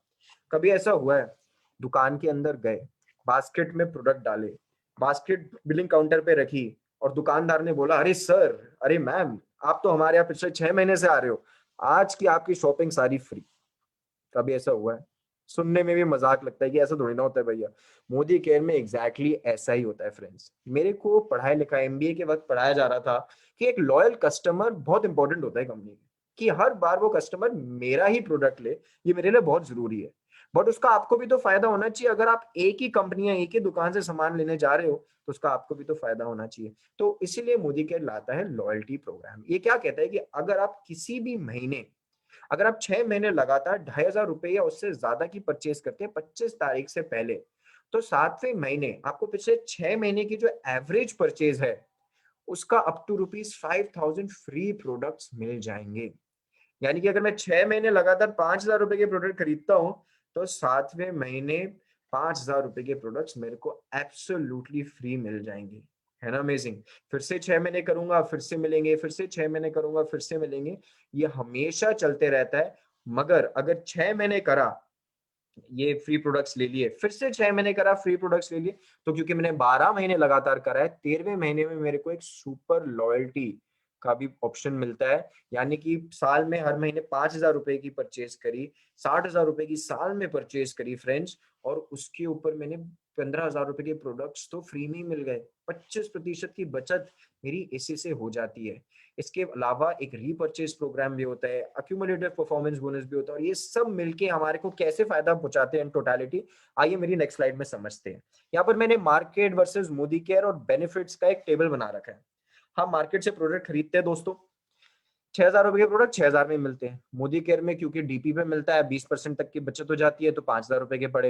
कभी ऐसा हुआ है, दुकान के अंदर गए, बास्केट में प्रोडक्ट डाले, बास्केट बिलिंग काउंटर पे रखी और दुकानदार ने बोला, अरे सर, अरे मैम, आप तो हमारे यहाँ पिछले 6 महीने से आ रहे हो, आज की आपकी शॉपिंग सारी फ्री। कभी ऐसा हुआ है? सुनने में भी मजाक लगता है कि ऐसा थोड़ी ना होता है भैया। मोदी केयर में एग्जैक्टली ऐसा ही होता है फ्रेंड्स। मेरे को पढ़ाई लिखा एमबीए के वक्त पढ़ाया जा रहा था कि एक लॉयल कस्टमर बहुत इंपॉर्टेंट होता है कंपनी में, कि हर बार वो कस्टमर मेरा ही प्रोडक्ट ले, ये मेरे लिए बहुत जरूरी है। बट उसका आपको भी तो फायदा होना चाहिए। अगर आप एक ही कंपनी या एक ही दुकान से सामान लेने जा रहे हो तो उसका आपको भी तो फायदा होना चाहिए। तो इसीलिए मोदी केयर लाता है लॉयल्टी प्रोग्राम। ये क्या कहता है कि अगर आप किसी भी महीने, अगर आप 6 महीने लगातार 2,500 रुपए या उससे ज्यादा की परचेज करते हैं 25 तारीख से पहले, तो 7वें महीने आपको पिछले 6 महीने की जो एवरेज परचेज है उसका अप टू ₹5,000 फ्री प्रोडक्ट्स मिल जाएंगे। यानी कि अगर मैं 6 महीने लगातार 5,000 रुपए के प्रोडक्ट खरीदता हूं, तो 7वें महीने 5,000 रुपए के प्रोडक्ट्स मेरे को एब्सोल्युटली फ्री मिल जाएंगे। है ना अमेजिंग? फिर से 6 महीने करूंगा, फिर से मिलेंगे, फिर से 6 महीने करूंगा, फिर से मिलेंगे। ये हमेशा चलते रहता है। मगर अगर 6 महीने करा, ये फ्री प्रोडक्ट्स ले लिए, फिर से 6 महीने करा, फ्री प्रोडक्ट्स ले लिए, तो क्योंकि मैंने 12 महीने लगातार करा है, 13वें महीने में मेरे को एक सुपर लॉयल्टी का भी ऑप्शन मिलता है। यानी कि साल में हर महीने 5,000 रुपए की परचेज करी, 60,000 रुपए की साल में परचेज करी फ्रेंड्स, और उसके ऊपर मैंने 15,000 रुपए के प्रोडक्ट्स तो फ्री में ही मिल गए। 25% की बचत मेरी इसी से हो जाती है। इसके अलावा एक रीपर्चेज प्रोग्राम भी होता है, अक्यूमुलेटिव परफॉर्मेंस बोनस भी होता है, और ये सब मिलके हमारे को कैसे फायदा पहुंचाते हैं इन टोटालिटी, आइए मेरी नेक्स्ट स्लाइड में समझते हैं। यहाँ पर मैंने मार्केट वर्सेस मोदी केयर और बेनिफिट्स का एक टेबल बना रखा है। हम मार्केट से प्रोडक्ट खरीदते हैं दोस्तों, 6,000 रुपए के प्रोडक्ट 6,000 में मिलते हैं। मोदी केयर में क्योंकि डीपी पे मिलता है, 20% तक की बचत हो जाती है, तो 5,000 रुपए के पड़े।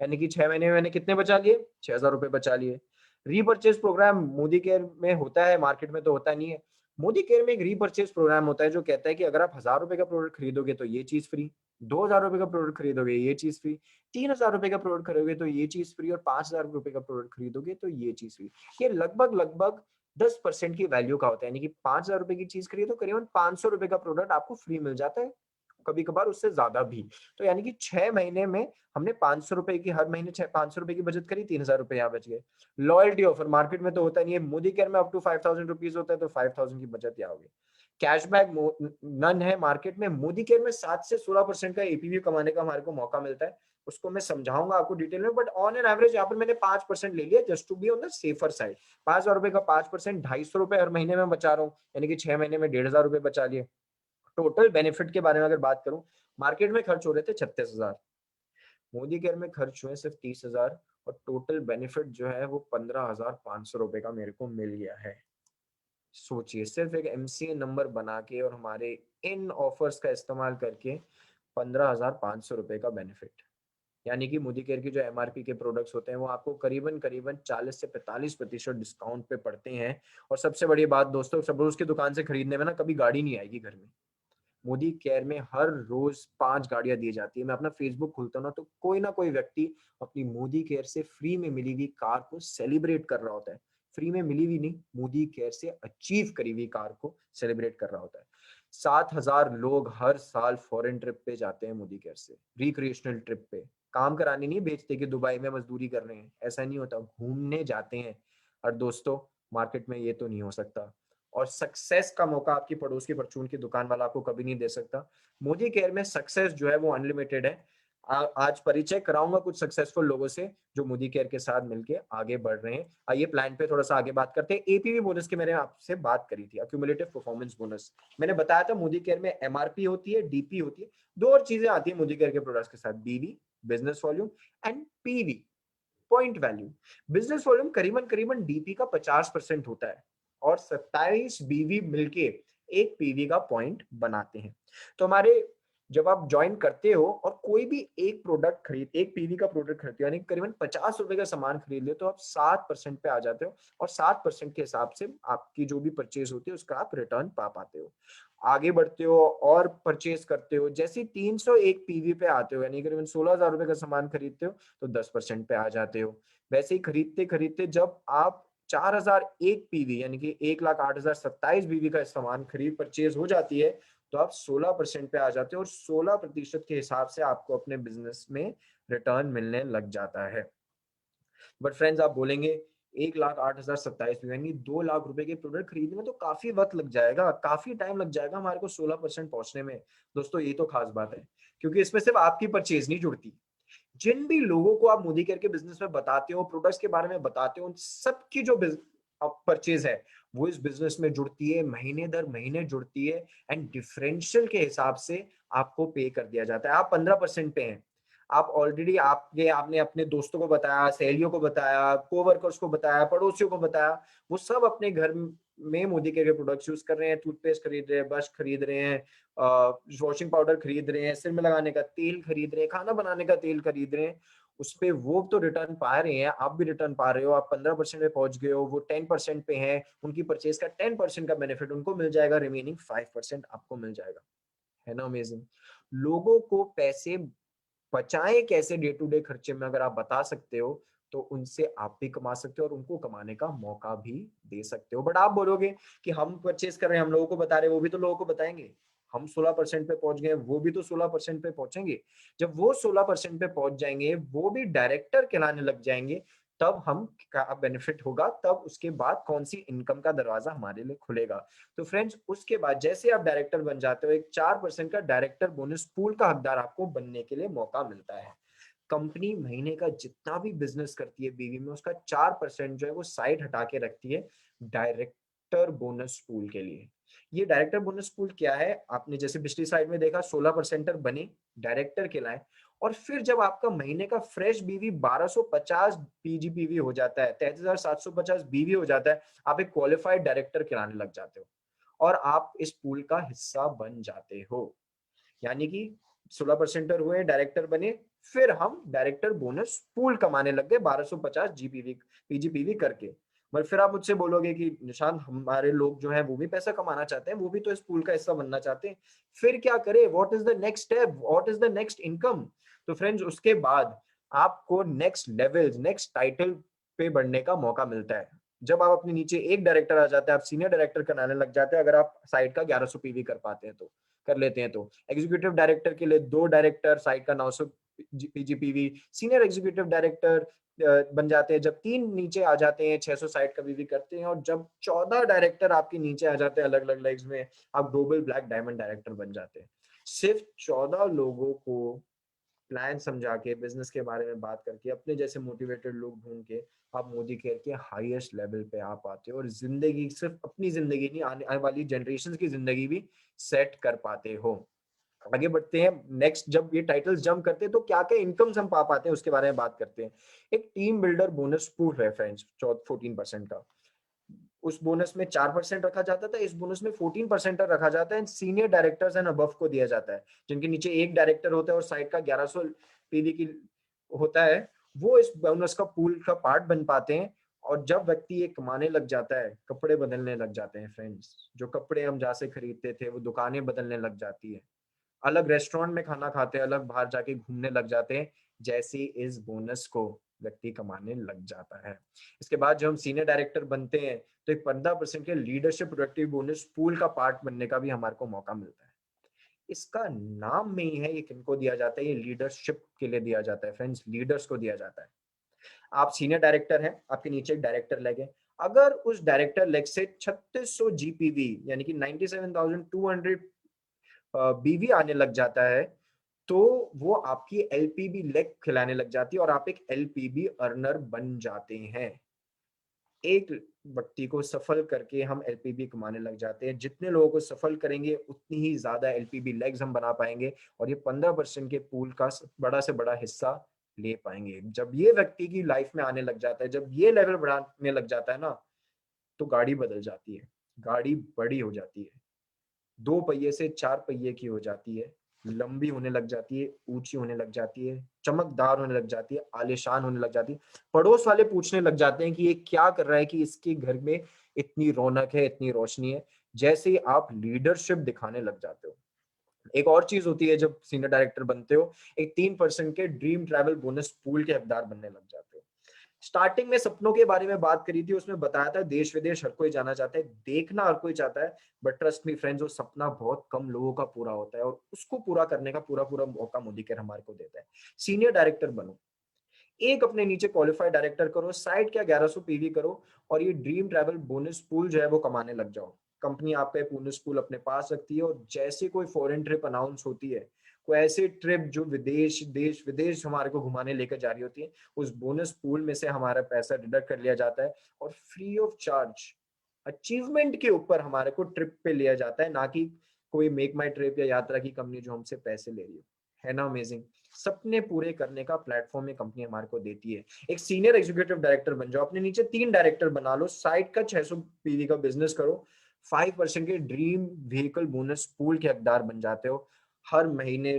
यानी कि 6 महीने में मैंने कितने बचा लिए? 6,000 रुपए बचा लिए। रीपर्चेज प्रोग्राम मोदी केयर में होता है, मार्केट में तो होता नहीं है। मोदी केयर में एक रीपर्चेज प्रोग्राम होता है जो कहता है कि अगर आप 1,000 रुपए का प्रोडक्ट खरीदोगे तो ये चीज फ्री, 2,000 रुपए का प्रोडक्ट खरीदोगे ये चीज फ्री, 3,000 रुपए का प्रोडक्ट खरीदोगे तो ये चीज फ्री, और 5,000 रुपए का प्रोडक्ट खरीदोगे तो ये चीज फ्री। ये लगभग लगभग 10% की वैल्यू का होता है। यानी कि 5,000 रुपए की चीज खरीदो, करीबन 500 रुपए का प्रोडक्ट आपको फ्री मिल जाता है, कभी कभार उससे ज्यादा भी। तो यानी कि 6 महीने में हमने 500 रुपए की, हर महीने 500 रुपए की बचत करी, 3,000 रुपए यहाँ बच गए। लॉयल्टी ऑफर मार्केट में तो होता नहीं है, मोदी केयर में अप टू 5,000 रुपीज होता है, तो 5,000 की बचत यहाँ होगी। कैशबैक नन है मार्केट में, मोदी केयर में 7 से 16% का एपीवी कमाने का हमारे को मौका मिलता है। उसको मैं समझाऊंगा आपको डिटेल में, बट ऑन एन एवरेज यहाँ पर मैंने 5% ले लिया, just to be on the safer side. 5,000 रुपए का 5%, 250 रुपए हर महीने में बचा रहा हूँ, यानी कि 6 महीने में 1,500 रुपए बचा लिए। टोटल बेनिफिट के बारे में अगर बात करूं, मार्केट में खर्च हो रहे थे 36,000, मोदी केयर में खर्च हुए सिर्फ 30,000, और टोटल बेनिफिट जो है वो 15,500 रुपए का मेरे को मिल गया है। सोचिए, सिर्फ एक एमसीए नंबर बना के और हमारे इन ऑफर्स का इस्तेमाल करके 15,500 रुपए का बेनिफिट। यानी कि मोदी केयर की जो एमआरपी के प्रोडक्ट्स होते हैं वो आपको करीबन करीबन 40 से 45% डिस्काउंट पे पड़ते हैं। और सबसे बड़ी बात दोस्तों, सब उसकी दुकान से खरीदने में ना कभी गाड़ी नहीं आएगी घर में, मोदी केयर में हर रोज 5 गाड़ियां दी जाती है। मैं अपना फेसबुक खोलता हूँ ना, तो कोई ना कोई व्यक्ति अपनी मोदी केयर से फ्री में मिली हुई कार को सेलिब्रेट कर रहा होता है। फ्री में मिली हुई नहीं, मोदी केयर से अचीव करी हुई कार को सेलिब्रेट कर रहा होता है। 7,000 लोग हर साल फॉरेन ट्रिप पे जाते हैं मोदी केयर से, रिक्रिएशनल ट्रिप पे। काम कराने नहीं भेजते कि दुबई में मजदूरी कर रहे हैं, ऐसा नहीं होता, घूमने जाते हैं। और दोस्तों, मार्केट में ये तो नहीं हो सकता। और सक्सेस का मौका आपकी पड़ोस की परचून की दुकान वाला आपको कभी नहीं दे सकता। मोदी केयर में सक्सेस जो है वो अनलिमिटेड है। आज परिचय कराऊंगा कुछ सक्सेसफुल लोगों से जो मोदी केयर के साथ मिलके आगे बढ़ रहे हैं। आइए प्लान पे थोड़ा सा आगे बात करते हैं। एपीवी बोनस की मैंने आपसे बात करी थी, अक्यूमुलेटिव परफॉर्मेंस बोनस। मैंने बताया था मोदी केयर में एमआरपी होती है, डीपी होती है। दो और चीजें आती है मोदी केयर के प्रोडक्ट्स के साथ, बीवी business volume and PV point value. Business volume करीबन करीबन डीपी का 50% होता है और 27 बीवी मिलके एक पीवी का पॉइंट बनाते हैं। तो हमारे जब आप ज्वाइन करते हो और कोई भी एक पीवी का प्रोडक्ट खरीदते हो, यानी करीबन 50 रुपए का सामान खरीद ले, तो आप 7% पे आ जाते हो और 7% के हिसाब से आपकी जो भी परचेज होती है उसका आप रिटर्न पा पाते हो। आगे बढ़ते हो और परचेज करते हो, जैसे 301 पीवी पे आते हो, यानी करीबन 16,000 रुपए का सामान खरीदते हो, तो 10% पे आ जाते हो। वैसे ही खरीदते खरीदते जब आप 4,001 पीवी यानी कि 1,08,027 बीवी का सामान खरीद परचेज हो जाती है, तो आप 16% पे आ जाते हो और 16% के हिसाब से आपको अपने बिजनेस में रिटर्न मिलने लग जाता है। बट फ्रेंड्स, आप बोलेंगे 1,08,027 यानी 2 लाख रुपए के प्रोडक्ट खरीदने में तो काफी वक्त लग जाएगा, काफी टाइम लग जाएगा हमारे को 16% पहुंचने में। दोस्तों, ये तो खास बात है, क्योंकि इसमें सिर्फ आपकी परचेज नहीं जुड़ती। जिन भी लोगों को आप मोदी केयर के बिजनेस में बताते हो, प्रोडक्ट्स के बारे में बताते हो, उन सबकी जो परचेज है वो इस बिजनेस में जुड़ती है, महीने दर महीने जुड़ती है। एंड डिफरेंशियल के हिसाब से आपको पे कर दिया जाता है। आप 15% पे हैं, आप ऑलरेडी आपने अपने दोस्तों को बताया, सहेलियों को बताया, कोवर्कर्स को बताया, पड़ोसियों को बताया, वो सब अपने घर में मोदी केयर के प्रोडक्ट्स यूज कर रहे हैं। टूथपेस्ट खरीद रहे हैं, ब्रश खरीद रहे हैं, वॉशिंग पाउडर खरीद रहे हैं, सिर में लगाने का तेल खरीद रहे हैं, खाना बनाने का तेल खरीद रहे हैं। उस पे वो तो रिटर्न पा रहे हैं, आप भी रिटर्न पा रहे हो। आप 15% पे पहुंच गए हो, वो 10% पे हैं, उनकी परचेज का 10% का बेनिफिट उनको मिल जाएगा, रिमेनिंग 5% आपको मिल जाएगा। है ना अमेजिंग? लोगों को पैसे बचाएं कैसे डे टू डे खर्चे में अगर आप बता सकते हो, तो उनसे आप भी कमा सकते हो और उनको कमाने का मौका भी दे सकते हो। बट आप बोलोगे कि हम परचेज कर रहे हैं, हम लोगों को बता रहे हैं, वो भी तो लोगों को बताएंगे। हम 16% पे पहुंच गए, वो भी तो 16% पे पहुंचेंगे। जब वो 16% पे पहुंच जाएंगे, वो भी डायरेक्टर कहलाने लग जाएंगे, तब हम क्या बेनिफिट होगा, तब उसके बाद कौन सी इनकम का दरवाजा हमारे लिए खुलेगा। तो फ्रेंड्स, उसके बाद जैसे आप डायरेक्टर बन जाते हो, एक 4% का डायरेक्टर बोनस पूल का हकदार आपको बनने के लिए मौका मिलता है। कंपनी महीने का जितना भी बिजनेस करती है बीवी में, उसका 4% जो है वो साइड हटा के रखती है डायरेक्टर बोनस पूल के लिए। ये डायरेक्टर बोनस पूल क्या है? आपने जैसे पिछली स्लाइड में देखा, 16% बने, डायरेक्टर के लाए, और फिर जब आपका महीने का फ्रेश बीवी 1250 पीजीपीवी हो जाता है, 33,750 बीवी हो जाता है, आप एक क्वालिफाइड डायरेक्टर कहलाने लग जाते हो और आप इस पूल का हिस्सा बन जाते हो। यानी कि 16% हुए, डायरेक्टर बने, फिर हम डायरेक्टर बोनस पूल कमाने लग गए 1250 जीपीवी पीजीपीवी करके। पर फिर आप मुझसे बोलोगे कि निशान, हमारे लोग जो है वो भी पैसा कमाना चाहते हैं, वो भी तो इस पूल का हिस्सा बनना चाहते हैं, फिर क्या करें? What is the next step, what is the next income? तो फ्रेंड्स, उसके बाद आपको नेक्स्ट लेवल, नेक्स्ट टाइटल पे बढ़ने का मौका मिलता है। जब आप अपने नीचे एक डायरेक्टर आ जाते हैं, आप सीनियर डायरेक्टर कराने लग जाते हैं, अगर आप साइड का 1100 पीवी कर पाते हैं तो, कर लेते हैं तो। एग्जीक्यूटिव डायरेक्टर के लिए 2 डायरेक्टर, साइड का 900 पीजीपीवी। सीनियर एग्जीक्यूटिव डायरेक्टर बन जाते हैं जब 3 नीचे आ जाते हैं, 600 साइड का पीवी करते हैं, और जब 14 डायरेक्टर आपके नीचे आ जाते हैं अलग अलग लेग्स में, आप ग्लोबल ब्लैक डायमंड डायरेक्टर बन जाते हैं। सिर्फ 14 लोगों को प्लान समझा के, बिजनेस के बारे में बात करके, अपने जैसे मोटिवेटेड लोग ढूंढ के, आप मोदी केयर के हाईएस्ट लेवल पे आ पाते हो और जिंदगी, सिर्फ अपनी जिंदगी नहीं, आने वाली जनरेशन की जिंदगी भी सेट कर पाते हो। आगे बढ़ते हैं। नेक्स्ट, जब ये टाइटल्स जंप करते हैं तो क्या क्या इनकम्स हम पा पाते हैं उसके बारे में बात करते हैं। एक टीम बिल्डर बोनस पूल है फ्रेंड्स, 14% का। उस बोनस में 4% रखा जाता था, इस बोनस में 14% रखा जाता है। सीनियर डायरेक्टर्स एंड अबव को दिया जाता है, जिनके नीचे एक डायरेक्टर होता है और साइड का 1100 पीवी की होता है, वो इस बोनस का पूल का पार्ट बन पाते हैं। और जब व्यक्ति ये कमाने लग जाता है, कपड़े बदलने लग जाते हैं फ्रेंड्स। जो कपड़े हम जहाँ से खरीदते थे, वो दुकानें बदलने लग जाती है। अलग रेस्टोरेंट में खाना खाते हैं, अलग बाहर जाके घूमने लग जाते हैं, जैसे इस बोनस को व्यक्ति कमाने लग जाता है। इसके बाद जब हम सीनियर डायरेक्टर बनते हैं, तो एक 15% के लीडरशिप प्रोडक्टिव बोनस पूल का पार्ट बनने का भी हमारे को मौका मिलता है। इसका नाम में ही है, ये किनको दिया जाता है, ये लीडरशिप के लिए दिया जाता है फ्रेंड्स, लीडर्स को दिया जाता है। आप सीनियर डायरेक्टर हैं, आपके नीचे एक डायरेक्टर लेग है। अगर उस डायरेक्टर लेग से 3600 जीपीवी यानी कि 97,200 बीवी आने लग जाता है, तो वो आपकी एलपीबी लेग खिलाने लग जाती है और आप एक एलपीबी अर्नर बन जाते हैं। एक व्यक्ति को सफल करके हम एलपीबी कमाने लग जाते हैं। जितने लोगों को सफल करेंगे, उतनी ही ज्यादा एलपीबी लेग्स हम बना पाएंगे और ये 15% के पूल का बड़ा से बड़ा हिस्सा ले पाएंगे। जब ये व्यक्ति की लाइफ में आने लग जाता है, जब ये लेवल बढ़ाने लग जाता है ना, तो गाड़ी बदल जाती है, गाड़ी बड़ी हो जाती है, 2 पहिए से 4 पहिए की हो जाती है, लंबी होने लग जाती है, ऊंची होने लग जाती है, चमकदार होने लग जाती है, आलीशान होने लग जाती है। पड़ोस वाले पूछने लग जाते हैं कि ये क्या कर रहा है कि इसके घर में इतनी रौनक है, इतनी रोशनी है। जैसे ही आप लीडरशिप दिखाने लग जाते हो। एक और चीज होती है, जब सीनियर डायरेक्टर बनते हो, एक 3% के ड्रीम ट्रैवल बोनस पूल के हकदार बनने लग जाते हो। स्टार्टिंग में सपनों के बारे में बात करी थी, उसमें बताया था देश विदेश हर कोई जाना चाहता है, देखना हर कोई चाहता है, बट ट्रस्ट मी फ्रेंड्स, वो सपना बहुत कम लोगों का पूरा होता है और उसको पूरा करने का पूरा पूरा मौका मोदी केयर हमारे को देता है। सीनियर डायरेक्टर बनो, एक अपने नीचे क्वालिफाइड डायरेक्टर करो, साइड क्या 1100 पीवी करो और ये ड्रीम ट्रैवल बोनस पूल जो है वो कमाने लग जाओ। कंपनी आपका बोनस पूल अपने पास रखती है और जैसे कोई फॉरेन ट्रिप अनाउंस होती है, कोई ऐसी ट्रिप जो विदेश देश विदेश हमारे को घुमाने लेकर जा रही होती है, उस बोनस पूल में से हमारा पैसा डिडक्ट कर लिया जाता है और फ्री ऑफ चार्ज अचीवमेंट के ऊपर हमारे को ट्रिप पे लिया जाता है, ना कि कोई मेक माई ट्रिप या यात्रा की कंपनी जो हमसे पैसे ले रही है ना अमेजिंग। सपने पूरे करने का प्लेटफॉर्म ये कंपनी हमारे को देती है। एक सीनियर एग्जीक्यूटिव डायरेक्टर बन जाओ, अपने नीचे 3 डायरेक्टर बना लो, साइड का 600 पीवी का बिजनेस करो, 5% के ड्रीम व्हीकल बोनस पूल के हकदार बन जाते हो। हर महीने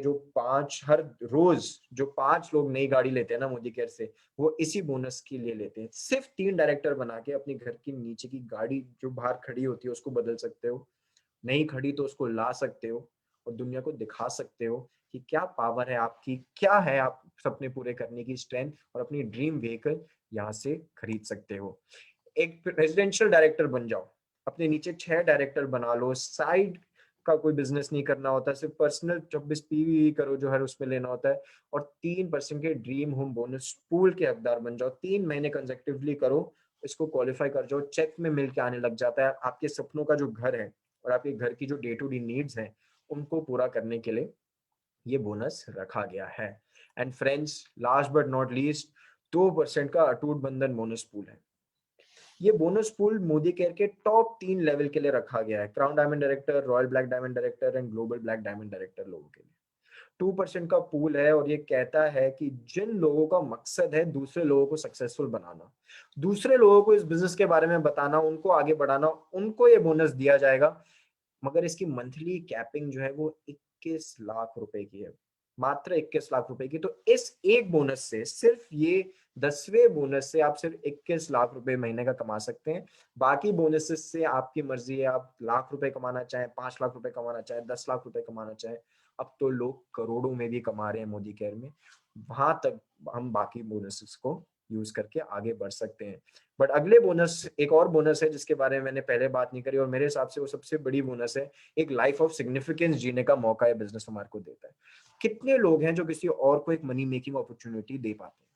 हर रोज जो 5 लोग नई गाड़ी लेते हैं ना मोदी केयर से, वो इसी बोनस के लिए लेते हैं। सिर्फ 3 डायरेक्टर बना के अपने घर की नीचे की गाड़ी जो बाहर खड़ी होती है उसको बदल सकते हो, नहीं खड़ी तो उसको ला सकते हो और दुनिया को दिखा सकते हो कि क्या पावर है आपकी, क्या है आप सपने पूरे करने की स्ट्रेंथ, और अपनी ड्रीम व्हीकल यहाँ से खरीद सकते हो। एक रेजिडेंशियल डायरेक्टर बन जाओ, अपने नीचे 6 डायरेक्टर बना लो, साइड का कोई बिजनेस नहीं करना होता, सिर्फ पर्सनल 24 पीवी करो जो हर उसमें लेना होता है, और 3% के ड्रीम होम बोनस पूल के हकदार बन जाओ। 3 महीने कंसेक्टिवली करो, इसको क्वालिफाई कर जाओ, चेक में मिल के आने लग जाता है। आपके सपनों का जो घर है और आपके घर की जो डे टू डे नीड्स हैं, उनको पूरा करने के लिए ये बोनस रखा गया है। And friends, last but not least, 2% का अटूट बंधन बोनस पूल है। ये बोनस पूल मोदी केयर के टॉप 3 लेवल के लिए रखा गया है, crown diamond director, royal black diamond director and global black diamond director लोगों के लिए। 2% का पूल है और ये कहता है कि जिन लोगों का मकसद है दूसरे लोगों को सक्सेसफुल बनाना, दूसरे लोगों को इस बिजनेस के बारे में बताना, उनको आगे बढ़ाना, उनको ये बोनस दिया जाएगा। मगर इसकी मंथली कैपिंग जो है वो 21 लाख रुपए की है, मात्र 21 लाख रुपए की। तो इस एक बोनस से, सिर्फ ये 10वें बोनस से आप सिर्फ 21 लाख रुपए महीने का कमा सकते हैं। बाकी बोनसेस से आपकी मर्जी है, आप लाख रुपए कमाना चाहें, 5 लाख रुपए कमाना चाहें, 10 लाख रुपए कमाना चाहें। अब तो लोग करोड़ों में भी कमा रहे हैं मोदी केयर में। वहां तक हम बाकी बोनसेस को यूज करके आगे बढ़ सकते हैं। बट अगले बोनस, एक और बोनस है जिसके बारे में मैंने पहले बात नहीं करी और मेरे हिसाब से वो सबसे बड़ी बोनस है। एक लाइफ ऑफ सिग्निफिकेंस जीने का मौका है बिजनेस हमारे को देता है। कितने लोग हैं जो किसी और को एक मनी मेकिंग अपॉर्चुनिटी दे पाते हैं,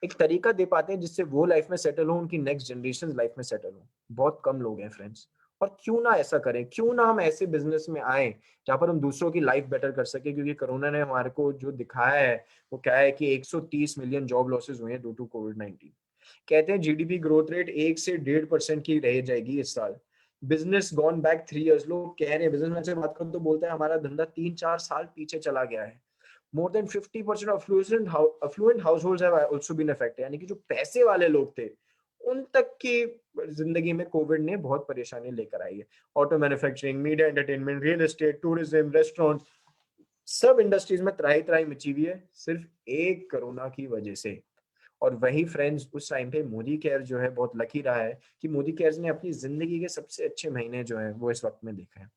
एक तरीका दे पाते हैं जिससे वो लाइफ में सेटल हो, उनकी नेक्स्ट जनरेशन लाइफ में सेटल हो? बहुत कम लोग हैं फ्रेंड्स। और क्यों ना ऐसा करें, क्यों ना हम ऐसे बिजनेस में आए जहां पर हम दूसरों की लाइफ बेटर कर सके। क्योंकि कोरोना ने हमारे को जो दिखाया है वो क्या है कि 130 मिलियन जॉब लॉसेस हुए हैं ड्यू टू कोविड-19। कहते हैं जीडीपी ग्रोथ रेट 1 से 1.5% की रह जाएगी इस साल। बिजनेस गॉन बैक 3 इयर्स, लोग कह रहे हैं, बिजनेसमैन से बात करो तो बोलते हैं हमारा धंधा 3-4 साल पीछे चला गया है। More than 50% affluent households have also been affected, यानी कि जो पैसे वाले लोग थे उन तक की जिंदगी में कोविड ने बहुत परेशानी लेकर आई है। Auto manufacturing, media entertainment, real estate, tourism, restaurant, सब इंडस्ट्रीज में त्राही त्राही मची हुई है सिर्फ एक कोरोना की वजह से। और वही फ्रेंड्स उस टाइम पे मोदी केयर जो है बहुत लकी रहा है कि मोदी केयर ने अपनी जिंदगी के सबसे अच्छे महीने जो है वो इस वक्त में देखे हैं।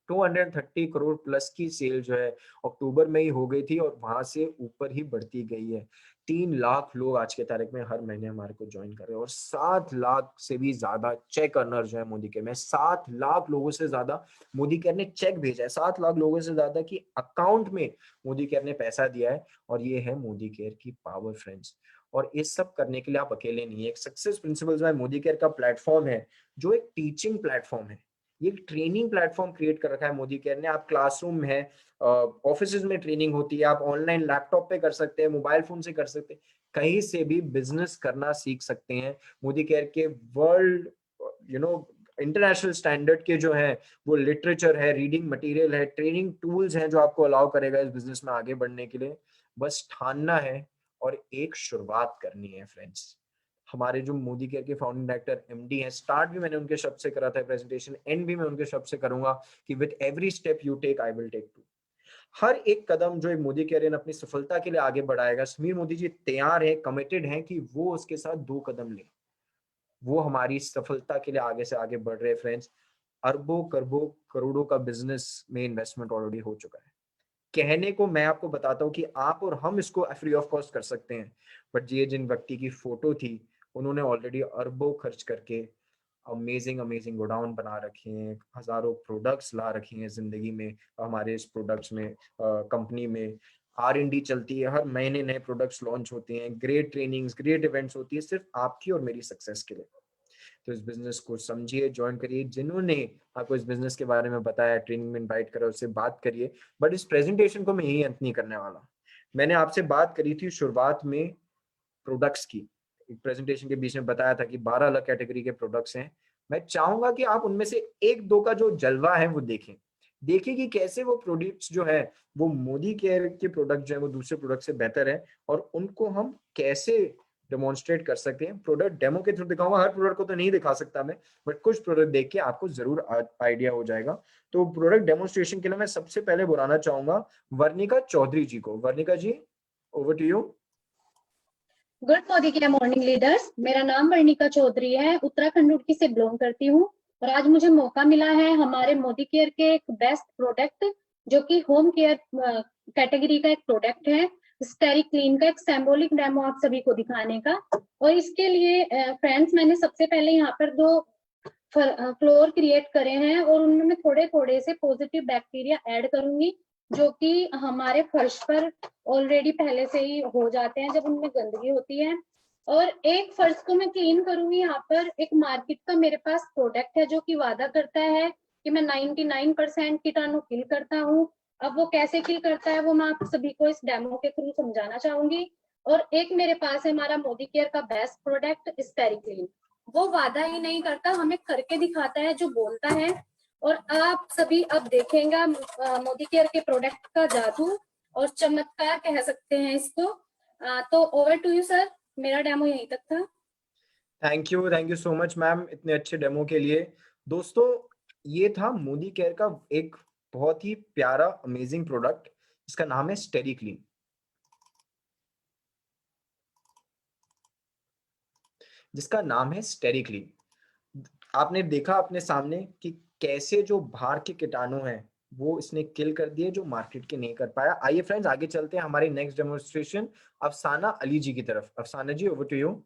230 करोड़ प्लस की सेल जो है अक्टूबर में ही हो गई थी और वहां से ऊपर ही बढ़ती गई है। 3 लाख लोग आज के तारीख में हर महीने हमारे को ज्वाइन कर रहे हैं और 7 लाख से भी ज्यादा चेक अर्नर जो है मोदी केयर में। 7 लाख लोगों से ज्यादा मोदी केयर ने चेक भेजा है, 7 लाख लोगों से ज्यादा की अकाउंट में मोदी केयर ने पैसा दिया है। और ये है मोदी केयर की पावर फ्रेंड्स। और इस सब करने के लिए आप अकेले नहीं है। एक सक्सेस प्रिंसिपल्स में मोदी केयर का प्लेटफॉर्म है जो एक टीचिंग प्लेटफॉर्म है। ये ट्रेनिंग प्लेटफॉर्म क्रिएट कर रखा है मोदी केयर ने। आप क्लासरूम है, ऑफिस में ट्रेनिंग होती है, आप ऑनलाइन लैपटॉप पे कर सकते हैं, मोबाइल फोन से कर सकते हैं, कहीं से भी बिजनेस करना सीख सकते हैं। मोदी केयर के वर्ल्ड इंटरनेशनल स्टैंडर्ड के जो है वो लिटरेचर है, रीडिंग मटेरियल है, ट्रेनिंग टूल्स हैं जो आपको अलाउ करेगा इस बिजनेस में आगे बढ़ने के लिए। बस ठानना है और एक शुरुआत करनी है फ्रेंड्स। हमारे जो मोदी केयर के फाउंडिंग डायरेक्टर एमडी हैं, स्टार्ट भी मैंने उनके शब्द से करा था प्रेजेंटेशन, एंड भी मैं उनके शब्द से करूंगा कि with every step you take I will take two. हर एक कदम जो एक मोदी केयर अपनी सफलता के लिए आगे बढ़ाएगा, समीर मोदी जी तैयार है, कमिटेड हैं कि वो उसके साथ 2 कदम ले। वो हमारी सफलता के लिए आगे से आगे बढ़ रहे फ्रेंड्स। अरबों खरबों करोड़ों का बिजनेस में इन्वेस्टमेंट ऑलरेडी हो चुका है। कहने को मैं आपको बताता हूँ कि आप और हम इसको फ्री ऑफ कॉस्ट कर सकते हैं, बट ये जिन व्यक्ति की फोटो थी उन्होंने ऑलरेडी अरबों खर्च करके अमेजिंग अमेजिंग गोडाउन बना रखे हैं, हजारों प्रोडक्ट्स ला रखी हैं जिंदगी में। हमारे इस प्रोडक्ट्स में कंपनी में R&D चलती है, हर महीने नए प्रोडक्ट्स लॉन्च होते हैं, ग्रेट ट्रेनिंग्स ग्रेट इवेंट्स होती है सिर्फ आपकी और मेरी सक्सेस के लिए। तो इस बिजनेस को समझिए, ज्वाइन करिए। जिन्होंने आपको इस बिजनेस के बारे में बताया, ट्रेनिंग में इनवाइट करा, उससे बात करिए। बट इस प्रेजेंटेशन को मैं यही अंत नहीं करने वाला। मैंने आपसे बात करी थी शुरुआत में प्रोडक्ट्स की, प्रेजेंटेशन के बीच में बताया था कि 12 अलग कैटेगरी के प्रोडक्ट्स हैं। मैं चाहूंगा कि आप उनमें से एक दो का जो जलवा है वो देखें। देखिए कि कैसे वो प्रोडक्ट्स जो है वो मोदी केयर के प्रोडक्ट जो है वो दूसरे प्रोडक्ट से बेहतर है, और उनको हम कैसे डेमोन्स्ट्रेट कर सकते हैं। प्रोडक्ट डेमो के थ्रू दिखाऊंगा, हर प्रोडक्ट को तो नहीं दिखा सकता मैं, बट कुछ प्रोडक्ट देख के आपको जरूर आइडिया हो जाएगा। तो प्रोडक्ट डेमोन्स्ट्रेशन के लिए मैं सबसे पहले बुलाना चाहूंगा वर्णिका चौधरी जी को। Varnika ji, over to you. Good Modi Care morning leaders, मेरा नाम वर्णिका चौधरी है, उत्तराखंड रुड़की से बिलोंग करती हूँ। और आज मुझे मौका मिला है हमारे मोदी केयर के एक बेस्ट प्रोडक्ट जो कि होम केयर कैटेगरी का एक प्रोडक्ट है, स्टेरी क्लीन का एक सिंबॉलिक डेमो आप सभी को दिखाने का। और इसके लिए फ्रेंड्स मैंने सबसे पहले यहाँ पर 2 फ्लोर क्रिएट करे हैं और उनमें मैं थोड़े थोड़े से पॉजिटिव बैक्टीरिया ऐड करूंगी जो कि हमारे फर्श पर ऑलरेडी पहले से ही हो जाते हैं जब उनमें गंदगी होती है। और एक फर्श को मैं क्लीन करूंगी। यहाँ पर एक मार्केट का मेरे पास प्रोडक्ट है जो कि वादा करता है कि मैं 99% कीटाणु किल करता हूँ। अब वो कैसे किल करता है वो मैं आप सभी को इस डेमो के थ्रू समझाना चाहूंगी। और एक मेरे पास है हमारा मोदी केयर का बेस्ट प्रोडक्ट स्टेरी क्लीन। वो वादा ही नहीं करता, हमें करके दिखाता है जो बोलता है। और आप सभी अब देखेंगे मोदी केयर के प्रोडक्ट का जादू और चमत्कार कह सकते हैं इसको। तो ओवर टू यू सर, मेरा डेमो यहीं तक था। Thank you so much ma'am इतने अच्छे डेमो के लिए। दोस्तों, ये था मोदी केयर का एक बहुत ही प्यारा अमेजिंग प्रोडक्ट जिसका नाम है स्टेरी क्लीन। जिसका नाम है स्टेरी क्लीन। आपने देखा अपने सामने कि कैसे जो बाहर के कीटाणु हैं वो इसने किल कर दिए जो मार्केट के नहीं कर पाया। आइए फ्रेंड्स आगे चलते हैं हमारे नेक्स्ट डेमोन्स्ट्रेशन अफसाना अली जी की तरफ। Afsana ji, over to you.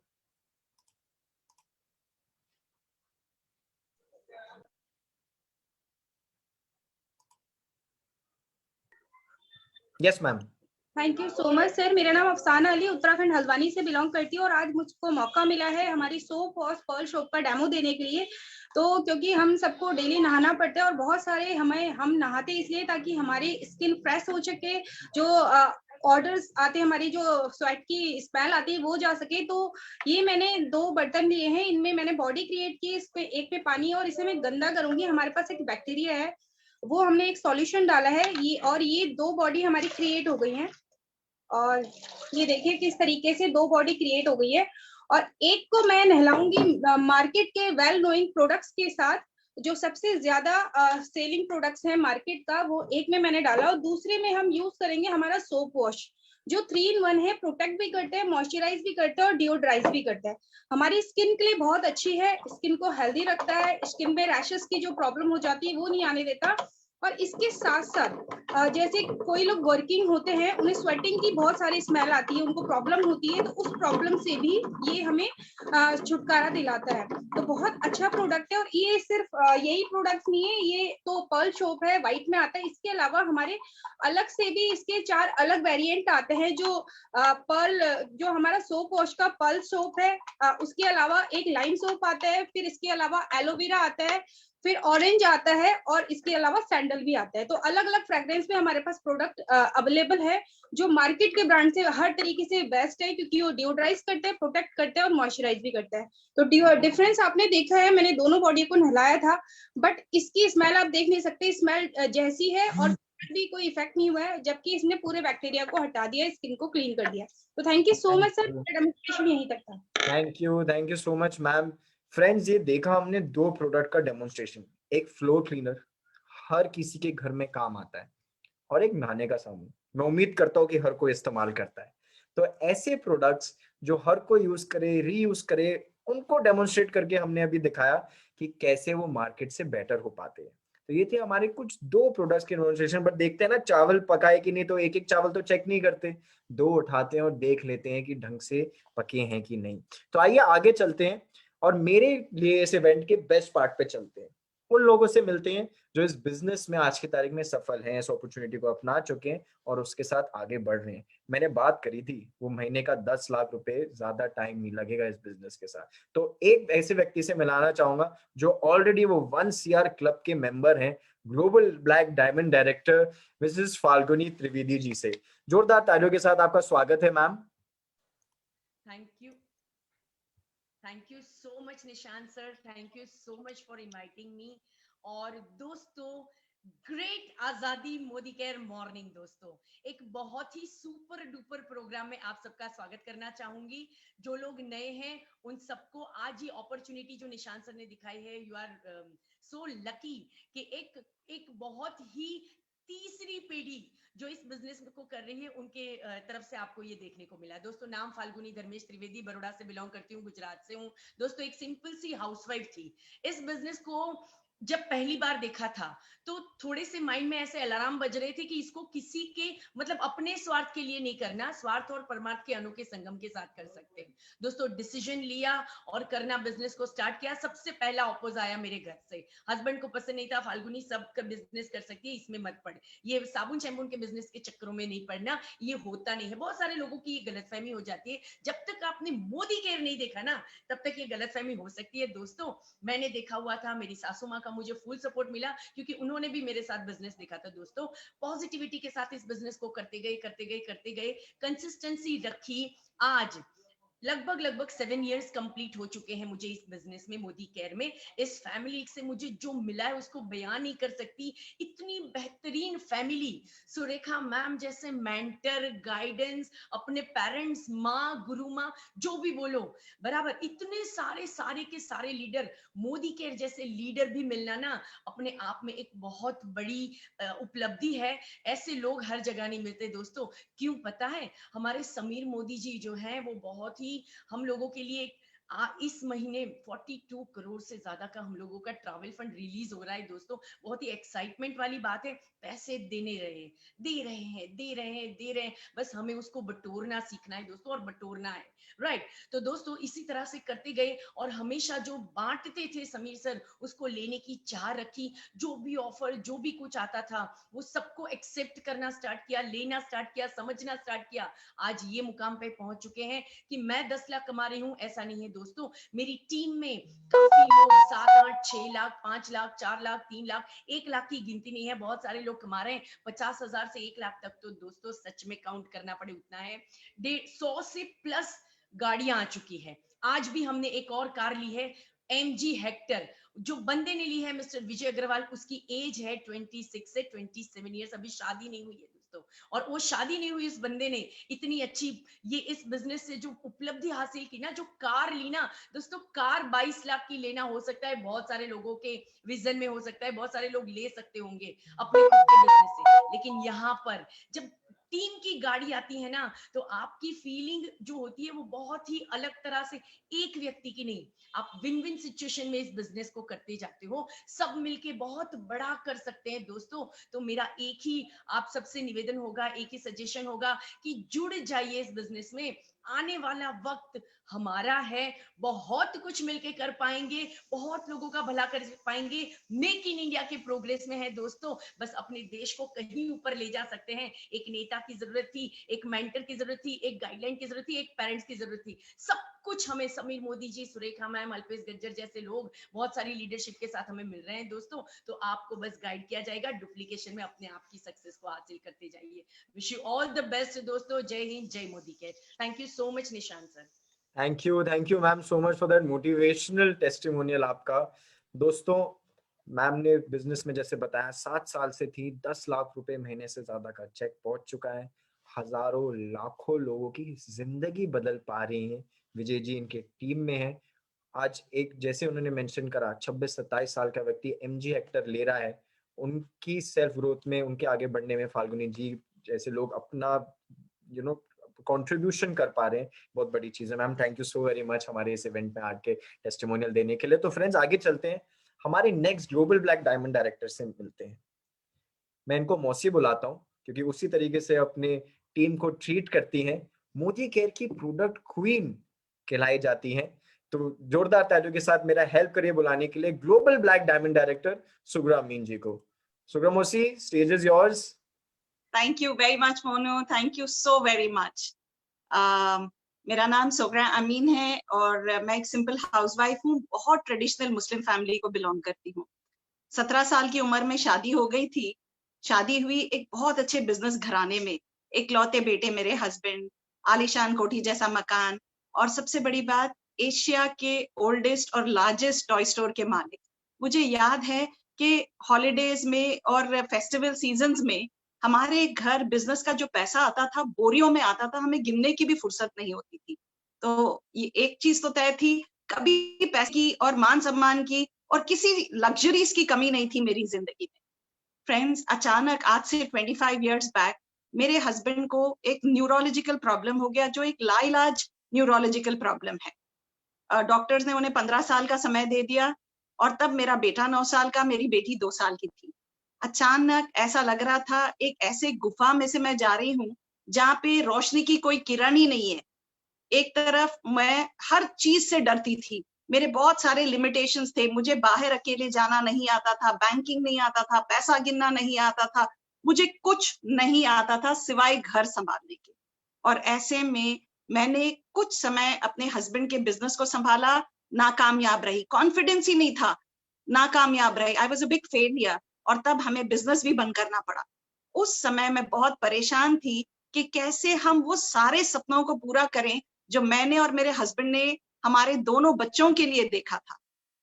Yes ma'am. Thank you so much sir. मेरा नाम अफसाना अली उत्तराखंड हल्द्वानी से बिलोंग करती हूँ और आज मुझको मौका मिला है हमारी सोप वॉश पर्ल सोप का डेमो देने के लिए। तो क्योंकि हम सबको डेली नहाना पड़ता है और बहुत सारे हम नहाते इसलिए ताकि हमारी स्किन फ्रेश हो सके, जो ऑर्डर्स आते हैं हमारी जो स्वेट की स्मेल आती है वो जा सके। तो ये मैंने 2 बर्तन लिए हैं, इनमें मैंने बॉडी क्रिएट की, इस पे एक पे पानी और इसे मैं गंदा करूंगी। हमारे पास एक बैक्टीरिया है वो हमने एक सॉल्यूशन डाला है ये, और ये 2 बॉडी हमारी क्रिएट हो गई हैं। और ये देखिए किस तरीके से 2 बॉडी क्रिएट हो गई है। और एक को मैं नहलाऊंगी मार्केट के वेल नोइंग प्रोडक्ट्स के साथ, जो सबसे ज्यादा सेलिंग प्रोडक्ट्स हैं मार्केट का, वो एक में मैंने डाला और दूसरे में हम यूज करेंगे हमारा सोप वॉश। जो 3 in 1 है, प्रोटेक्ट भी करते हैं, मॉइस्चराइज भी करते हैं और डिओड्राइज भी करता है। हमारी स्किन के लिए बहुत अच्छी है, स्किन को हेल्दी रखता है, स्किन पे रैशेस की जो प्रॉब्लम हो जाती है वो नहीं आने देता। और इसके साथ साथ जैसे कोई लोग वर्किंग होते हैं, उन्हें स्वेटिंग की बहुत सारी स्मेल आती है, उनको प्रॉब्लम होती है, तो उस प्रॉब्लम से भी ये हमें छुटकारा दिलाता है। तो बहुत अच्छा प्रोडक्ट है। और ये सिर्फ यही प्रोडक्ट नहीं है, ये तो पर्ल सोप है, व्हाइट में आता है। इसके अलावा हमारे अलग से भी इसके 4 अलग वेरिएंट आते हैं। जो पर्ल, जो हमारा सोप वॉश का पर्ल सोप है, उसके अलावा एक लाइम सोप आता है, फिर इसके अलावा एलोवेरा आता है, फिर ऑरेंज आता है, और इसके अलावा सैंडल भी आता है। तो अलग अलग फ्रेग्रेंस में हमारे पास प्रोडक्ट अवेलेबल है, जो मार्केट के ब्रांड से हर तरीके से बेस्ट है, क्योंकि वो डिओड्राइज करते हैं, प्रोटेक्ट करते हैं और मॉइस्चराइज भी करता है। तो डिफरेंस आपने देखा है, मैंने दोनों बॉडी को नहलाया था, बट इसकी स्मेल आप देख नहीं सकते, स्मेल जैसी है और भी कोई इफेक्ट नहीं हुआ है, जबकि इसने पूरे बैक्टीरिया को हटा दिया, स्किन को क्लीन कर दिया। तो thank you so much sir, demonstration यहीं तक था। Thank you so much ma'am. Friends, ये देखा हमने 2 प्रोडक्ट का डेमोन्स्ट्रेशन, एक फ्लोर क्लीनर हर किसी के घर में काम आता है, और एक नहाने का साबुन। मैं उम्मीद करता हूँ कि हर कोई इस्तेमाल करता है। तो ऐसे प्रोडक्ट्स जो हर कोई यूज करे, रीयूज करे, उनको डेमोन्स्ट्रेट करके हमने अभी दिखाया कि कैसे वो मार्केट से बेटर हो पाते हैं। तो ये थे हमारे कुछ 2 प्रोडक्ट्स के डेमोन्स्ट्रेशन। बट देखते हैं ना चावल पकाए कि नहीं, तो एक एक चावल तो चेक नहीं करते, 2 उठाते हैं और देख लेते हैं कि ढंग से पके हैं कि नहीं। तो आइए आगे चलते हैं और मेरे लिए इस इवेंट के बेस्ट पार्ट पे चलते हैं। उन लोगों से मिलते हैं जो इस बिजनेस में आज की तारीख में सफल हैं, इस अपॉर्चुनिटी को अपना चुके हैं और उसके साथ आगे बढ़ रहे हैं। मैंने बात करी थी, वो महीने का 10 लाख रुपए, ज्यादा टाइम नहीं लगेगा इस बिजनेस के साथ। तो एक ऐसे व्यक्ति से मिलाना चाहूंगा जो ऑलरेडी वो 1 CR क्लब के मेंबर हैं, global black diamond director Mrs Falguni Trivedi ji से। जोरदार तालियों के साथ आपका स्वागत है ma'am. Thank you so much Nishant sir, thank you so much for inviting me. और दोस्तों, ग्रेट आजादी मोदी केयर मॉर्निंग। दोस्तों, एक बहुत ही सुपर डुपर प्रोग्राम में आप सबका स्वागत करना चाहूंगी। जो लोग नए हैं उन सबको आज ये अपॉर्चुनिटी जो निशांत सर ने दिखाई है, यू आर सो लकी कि एक बहुत ही तीसरी पीढ़ी जो इस बिजनेस को कर रही है, उनके तरफ से आपको ये देखने को मिला। दोस्तों, नाम फाल्गुनी धर्मेश त्रिवेदी, बड़ौदा से बिलोंग करती हूँ, गुजरात से हूँ। दोस्तों, एक सिंपल सी हाउसवाइफ थी। इस बिजनेस को जब पहली बार देखा था तो थोड़े से माइंड में ऐसे अलार्म बज रहे थे कि इसको किसी के मतलब अपने स्वार्थ के लिए नहीं करना, स्वार्थ और परमार्थ के अनोखे संगम के साथ कर सकते हैं। दोस्तों, डिसीजन लिया और करना, बिजनेस को स्टार्ट किया। सबसे पहला ऑपोज आया मेरे घर से। हस्बैंड को पसंद नहीं था, फाल्गुनी सब का बिजनेस कर सकती है, इसमें मत पड़, ये साबुन शैम्पून के बिजनेस के चक्करों में नहीं पड़ना, ये होता नहीं है। बहुत सारे लोगों की ये गलतफहमी हो जाती है। जब तक आपने मोदी केयर नहीं देखा ना, तब तक ये गलतफहमी हो सकती है। दोस्तों, मैंने देखा हुआ था, मेरी सासू माँ का मुझे फुल सपोर्ट मिला, क्योंकि उन्होंने भी मेरे साथ बिजनेस देखा था। दोस्तों, पॉजिटिविटी के साथ इस बिजनेस को करते गए, कंसिस्टेंसी रखी। आज लगभग 7 इयर्स कंप्लीट हो चुके हैं मुझे इस बिजनेस में, मोदी केयर में। इस फैमिली से मुझे जो मिला है उसको बयान नहीं कर सकती। इतनी बेहतरीन फैमिली, सुरेखा मैम जैसे मेंटर, गाइडेंस, अपने पेरेंट्स, माँ, गुरु माँ, जो भी बोलो बराबर, इतने सारे के सारे लीडर, मोदी केयर जैसे लीडर भी मिलना ना अपने आप में एक बहुत बड़ी उपलब्धि है। ऐसे लोग हर जगह नहीं मिलते दोस्तों। क्यों पता है? हमारे समीर मोदी जी जो हैं वो बहुत ही हम लोगों के लिए इस महीने 42 करोड़ से ज्यादा का हम लोगों का ट्रैवल फंड रिलीज हो रहा है। दोस्तों, बहुत ही एक्साइटमेंट वाली बात है। पैसे दे रहे हैं, बस हमें उसको बटोरना सीखना है दोस्तों, और बटोरना है, राइट। तो दोस्तों, इसी तरह से करते गए और हमेशा जो बांटते थे समीर सर, उसको लेने की चाह रखी। जो भी ऑफर, जो भी कुछ आता था, वो सबको एक्सेप्ट करना स्टार्ट किया, लेना स्टार्ट किया, समझना स्टार्ट किया। आज ये मुकाम पे पहुंच चुके हैं कि मैं 10 लाख कमा रही हूं, ऐसा नहीं है दोस्तों। मेरी टीम में काफी लोग 7, 8, 6 लाख, 5 लाख, 4 लाख, 3 लाख, 1 लाख की गिनती नहीं है। बहुत सारे लोग कमा रहे हैं 50,000 से 1 लाख तक। तो दोस्तों, सच में काउंट करना पड़े उतना है। 150 से प्लस गाड़ियां आ चुकी है। आज भी हमने एक और कार ली है, MG हेक्टर। जो बंदे ने ली है, मिस्टर विजय अग्रवाल, उसकी एज है 26 से 27 ईयर्स, अभी शादी नहीं हुई है दोस्तों। और वो शादी नहीं हुई, उस बंदे ने इतनी अच्छी ये इस बिजनेस से जो उपलब्धि हासिल की ना, जो कार ली ना दोस्तों, कार 22 लाख की लेना हो सकता है, बहुत सारे लोगों के विजन में हो सकता है, बहुत सारे लोग ले सकते होंगे अपने खुद के बिजनेस से। लेकिन यहाँ पर जब टीम की गाड़ी आती है ना, तो आपकी फीलिंग जो होती है वो बहुत ही अलग तरह से, एक व्यक्ति की नहीं, आप विन विन सिचुएशन में इस बिजनेस को करते जाते हो, सब मिलके बहुत बड़ा कर सकते हैं दोस्तों। तो मेरा एक ही आप सबसे निवेदन होगा, एक ही सजेशन होगा कि जुड़ जाइए इस बिजनेस में। आने वाला वक्त हमारा है, बहुत कुछ मिलके कर पाएंगे, बहुत लोगों का भला कर पाएंगे। मेक इन इंडिया के प्रोग्रेस में है दोस्तों, बस अपने देश को कहीं ऊपर ले जा सकते हैं। एक नेता की जरूरत थी, एक मेंटर की जरूरत थी, एक गाइडलाइन की जरूरत थी, एक पेरेंट्स की जरूरत थी, सब कुछ हमें समीर मोदी जी, सुरेखा मैम, अल्पेश गज्जर जैसे लोग बहुत सारी लीडरशिप के साथ हमें मिल रहे हैं दोस्तों। तो आपको बस गाइड किया जाएगा, डुप्लीकेशन में अपने आप की सक्सेस को हासिल करते जाइए। Wish you all the best दोस्तों। जय हिंद, जय Modi care. Thank you so much Nishant sir. Thank you ma'am so much for that motivational testimonial आपका। दोस्तों, मैम ने बिजनेस में जैसे बताया 7 साल से थी, 10 लाख रुपए महीने से ज्यादा का चेक पहुंच चुका है, हजारों लाखों लोगों की जिंदगी बदल पा रही है। विजय जी इनके टीम में है। आज एक जैसे उन्होंने मेंशन करा 26-27 साल का व्यक्ति एमजी हेक्टर ले रहा है, उनकी सेल्फ ग्रोथ में, उनके आगे बढ़ने में फाल्गुनी जी जैसे लोग अपना कंट्रीब्यूशन कर पा रहे हैं, बहुत बड़ी चीज है। Ma'am thank you so very much हमारे इस इवेंट में आके टेस्टिमोनियल देने के लिए। तो फ्रेंड्स आगे चलते हैं, हमारे next global black diamond director से मिलते हैं। मैं इनको मौसी बुलाता हूँ क्योंकि उसी तरीके से अपने टीम को ट्रीट करती हैं। मोदी केयर की प्रोडक्ट क्वीन कहलाई जाती हैं। तो जोरदार तालियों के साथ मेरा हेल्प करिए बुलाने के लिए ग्लोबल ब्लैक डायमंड डायरेक्टर सुग्रा अमीन जी को। सुग्रा मौसी, stage is yours. Thank you very much, Monu. Thank you so very much. मेरा नाम सुग्रा अमीन है और मैं एक सिंपल हाउसवाइफ हूँ। बहुत ट्रेडिशनल मुस्लिम फैमिली को बिलोंग करती हूँ। 17 साल की उम्र में शादी हो गई थी। शादी हुई एक बहुत अच्छे बिजनेस घराने में, इकलौते बेटे मेरे हस्बैंड, आलीशान कोठी जैसा मकान, और सबसे बड़ी बात एशिया के ओल्डेस्ट और लार्जेस्ट टॉय स्टोर के मालिक। मुझे याद है कि हॉलीडेज में और फेस्टिवल सीजन्स में हमारे घर बिजनेस का जो पैसा आता था बोरियों में आता था, हमें गिनने की भी फुर्सत नहीं होती थी। तो ये एक चीज तो तय थी, कभी पैसे की और मान सम्मान की और किसी लग्जरीज की कमी नहीं थी मेरी जिंदगी में। फ्रेंड्स, अचानक आज से 25 इयर्स बैक मेरे हस्बैंड को एक न्यूरोलॉजिकल प्रॉब्लम हो गया, जो एक लाइलाज न्यूरोलॉजिकल प्रॉब्लम है। डॉक्टर्स ने उन्हें 15 साल का समय दे दिया और तब मेरा बेटा 9 साल का, मेरी बेटी 2 साल की थी। अचानक ऐसा लग रहा था एक ऐसे गुफा में से मैं जा रही हूँ जहाँ पे रोशनी की कोई किरण ही नहीं है। एक तरफ मैं हर चीज से डरती थी, मेरे बहुत सारे लिमिटेशंस थे, मुझे बाहर अकेले जाना नहीं आता था, बैंकिंग नहीं आता था, पैसा गिनना नहीं आता था, मुझे कुछ नहीं आता था सिवाय घर संभालने के। और ऐसे में मैंने कुछ समय अपने हस्बैंड के बिजनेस को संभाला, नाकामयाब रही, कॉन्फिडेंस ही नहीं था, नाकामयाब रही, I was a big failure, और तब हमें बिजनेस भी बंद करना पड़ा। उस समय मैं बहुत परेशान थी कि कैसे हम वो सारे सपनों को पूरा करें जो मैंने और मेरे हस्बैंड ने हमारे दोनों बच्चों के लिए देखा था।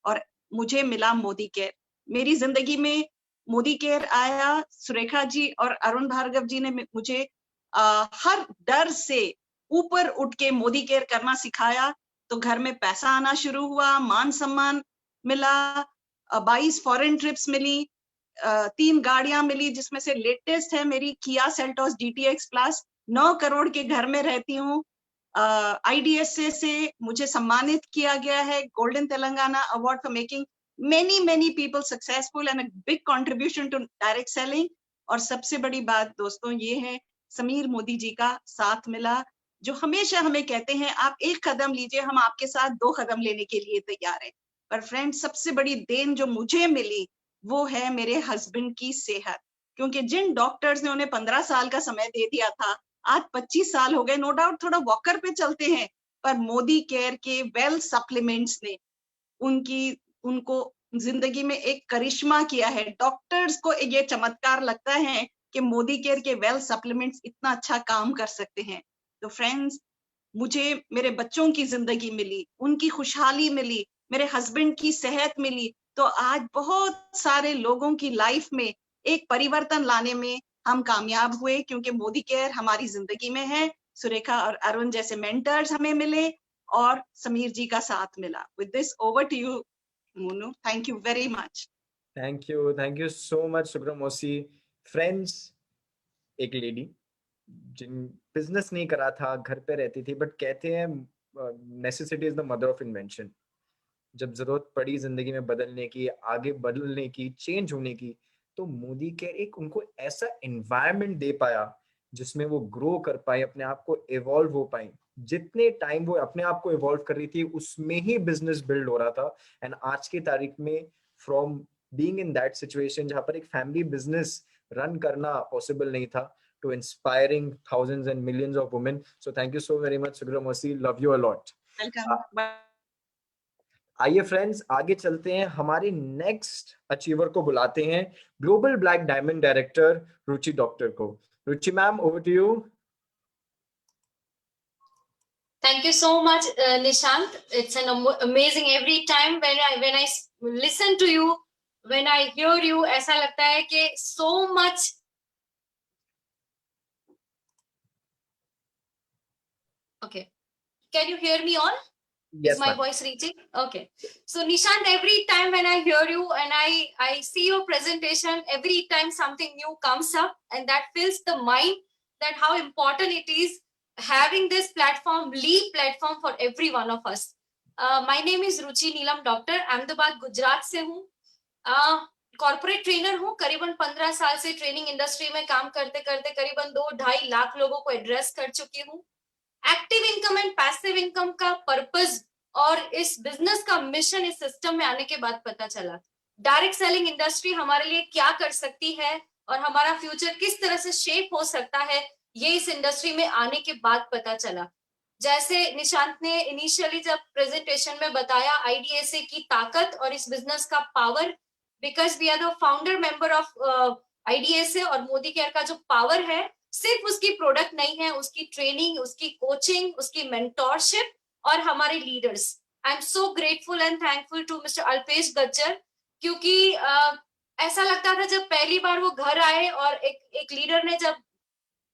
और मुझे मिला मोदी केयर। मेरी जिंदगी में मोदी केयर आया। सुरेखा जी और अरुण भार्गव जी ने मुझे हर डर से ऊपर उठ के मोदी केयर करना सिखाया। तो घर में पैसा आना शुरू हुआ, मान सम्मान मिला, 22 फॉरेन ट्रिप्स मिली, 3 गाड़ियां मिली, जिसमें से लेटेस्ट है मेरी Kia Seltos DTX plus. 9 crore के घर में रहती हूँ। IDSA से मुझे सम्मानित किया गया है, golden Telangana award for making many people successful and a big contribution to direct selling। और सबसे बड़ी बात दोस्तों ये है, समीर मोदी जी का साथ मिला, जो हमेशा हमें कहते हैं आप एक कदम लीजिए, हम आपके साथ 2 कदम लेने के लिए तैयार हैं। पर फ्रेंड, सबसे बड़ी देन जो मुझे मिली वो है मेरे हस्बैंड की सेहत। क्योंकि जिन डॉक्टर्स ने उन्हें 15 साल का समय दे दिया था, आज 25 साल हो गए, नो डाउट थोड़ा वॉकर पे चलते हैं, पर मोदी केयर के वेल सप्लीमेंट्स ने उनको जिंदगी में एक करिश्मा किया है। डॉक्टर्स को ये चमत्कार लगता है कि मोदी केयर के वेल सप्लीमेंट्स इतना अच्छा काम कर सकते हैं। तो फ्रेंड्स, मुझे मेरे बच्चों की जिंदगी मिली, उनकी खुशहाली मिली, मेरे हस्बैंड की सेहत मिली। तो आज बहुत सारे लोगों की लाइफ में एक परिवर्तन लाने में हम कामयाब हुए, क्योंकि मोदी केयर हमारी जिंदगी में है। सुरेखा और अरुण जैसे मेंटर्स हमें मिले और समीर जी का साथ मिला। With this, over to you Monu. Thank you very much. Thank you so much Sugra मौसी। फ्रेंड्स, एक लेडी जिन बिजनेस नहीं करा था, घर पे रहती थी, बट कहते हैं necessity is the mother of invention. जब जरूरत पड़ी जिंदगी में बदलने की, आगे बदलने की, चेंज होने की, तो मोदी केयर एक उनको ऐसा एनवायरनमेंट दे पाया जिसमें वो ग्रो कर पाए, अपने आप को इवॉल्व हो पाए। जितने टाइम वो अपने आप को इवॉल्व कर रही थी, उसमें ही बिजनेस बिल्ड हो रहा था। एंड आज की तारीख में, from being in that situation जहां पर एक फैमिली बिजनेस रन करना पॉसिबल नहीं था, to inspiring thousands and millions of women. So thank you so very much, Sugra Mosi. Love you a lot. Welcome. आइए फ्रेंड्स, आगे चलते हैं, हमारे नेक्स्ट अचीवर को बुलाते हैं, global black diamond director Ruchi doctor को। Ruchi ma'am, over to you. Thank you so much, Nishant. It's an amazing every time when I listen to you, when I hear you, ऐसा लगता है कि so much. Okay, can you hear me on? Yes, is my ma'am. voice reaching? Okay. So Nishant, every time when I hear you and I see your presentation, every time something new comes up, and that fills the mind that how important it is having this platform, lead platform for every one of us. My name is Ruchi Neelam Doctor, Ahmedabad, Gujarat से हूँ। Corporate trainer हूँ, करीबन 15 साल से training industry में काम करते करते करीबन 2-2.5 लाख लोगों को एड्रेस कर चुकी हूँ। Active income and passive income का पर्पस और इस बिजनेस का मिशन इस सिस्टम में आने के बाद पता चला। डायरेक्ट सेलिंग इंडस्ट्री हमारे लिए क्या कर सकती है और हमारा फ्यूचर किस तरह से शेप हो सकता है, ये इस इंडस्ट्री में आने के बाद पता चला। जैसे निशांत ने इनिशियली जब प्रेजेंटेशन में बताया आईडीएसए की ताकत और इस बिजनेस का power, because we are the founder member of IDSA, और मोदी केयर का जो पावर है सिर्फ उसकी प्रोडक्ट नहीं है, उसकी ट्रेनिंग, उसकी कोचिंग, उसकी मेंटोरशिप और हमारे leaders. I am so grateful and thankful to mister Alpesh Gajjar, क्योंकि ऐसा लगता था जब पहली बार वो घर आए और एक लीडर ने जब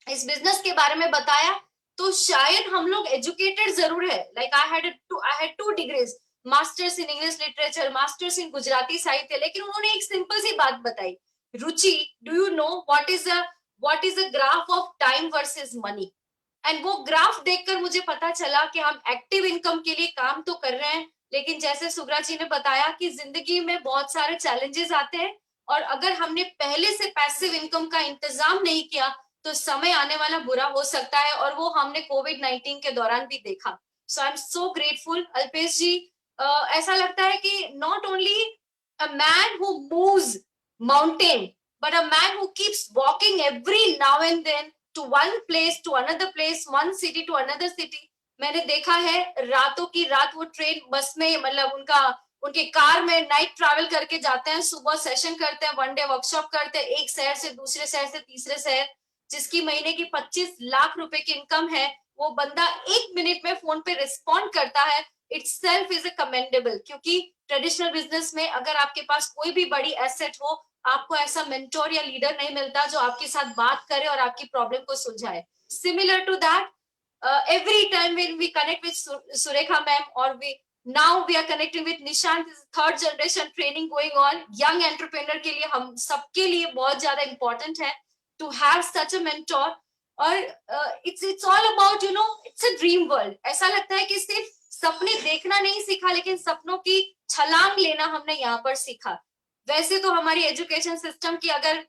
इस बिजनेस के बारे में बताया, तो शायद हम लोग एजुकेटेड जरूर है, like I had 2 degrees, masters in English literature, masters in Gujarati साहित्य, लेकिन उन्होंने एक सिंपल सी बात बताई, Ruchi, do you know what is the graph of time versus money. And वो ग्राफ देखकर मुझे पता चला कि हम एक्टिव इनकम के लिए काम तो कर रहे हैं, लेकिन जैसे सुग्रा जी ने बताया कि जिंदगी में बहुत सारे चैलेंजेस आते हैं, और अगर हमने पहले से पैसिव इनकम का इंतजाम नहीं किया तो समय आने वाला बुरा हो सकता है, और वो हमने कोविड-19 के दौरान भी देखा। So I am so grateful Alpesh ji. ऐसा लगता है कि not only a man who moves mountain, but a man who keeps walking every now and then to one place to another place, one city to another city. मैंने देखा है रातों की रात वो ट्रेन बस में, मतलब उनके कार में नाइट ट्रैवल करके जाते हैं, सुबह सेशन करते हैं, 1 डे वर्कशॉप करते हैं, एक शहर से दूसरे शहर से तीसरे शहर। जिसकी महीने की 25 लाख रुपए की इनकम है, वो बंदा 1 मिनट में फोन पे रिस्पॉन्ड करता है। इटसेल्फ इज अ कमेंडेबल, क्योंकि ट्रेडिशनल बिजनेस में अगर आपके पास कोई भी बड़ी एसेट हो, आपको ऐसा मेंटोर या लीडर नहीं मिलता जो आपके साथ बात करे और आपकी प्रॉब्लम को सुलझाए। Similar to that, every time when we connect with Surekha ma'am, or now we are connecting with Nishant, is 3rd generation training going on, young entrepreneur के लिए, हम सबके लिए बहुत ज्यादा important है to have such a mentor। और it's all about, you know, it's a dream world। ऐसा लगता है कि सिर्फ सपने देखना नहीं सीखा, लेकिन सपनों की छलांग लेना हमने यहाँ पर सीखा। वैसे तो हमारी एजुकेशन सिस्टम की अगर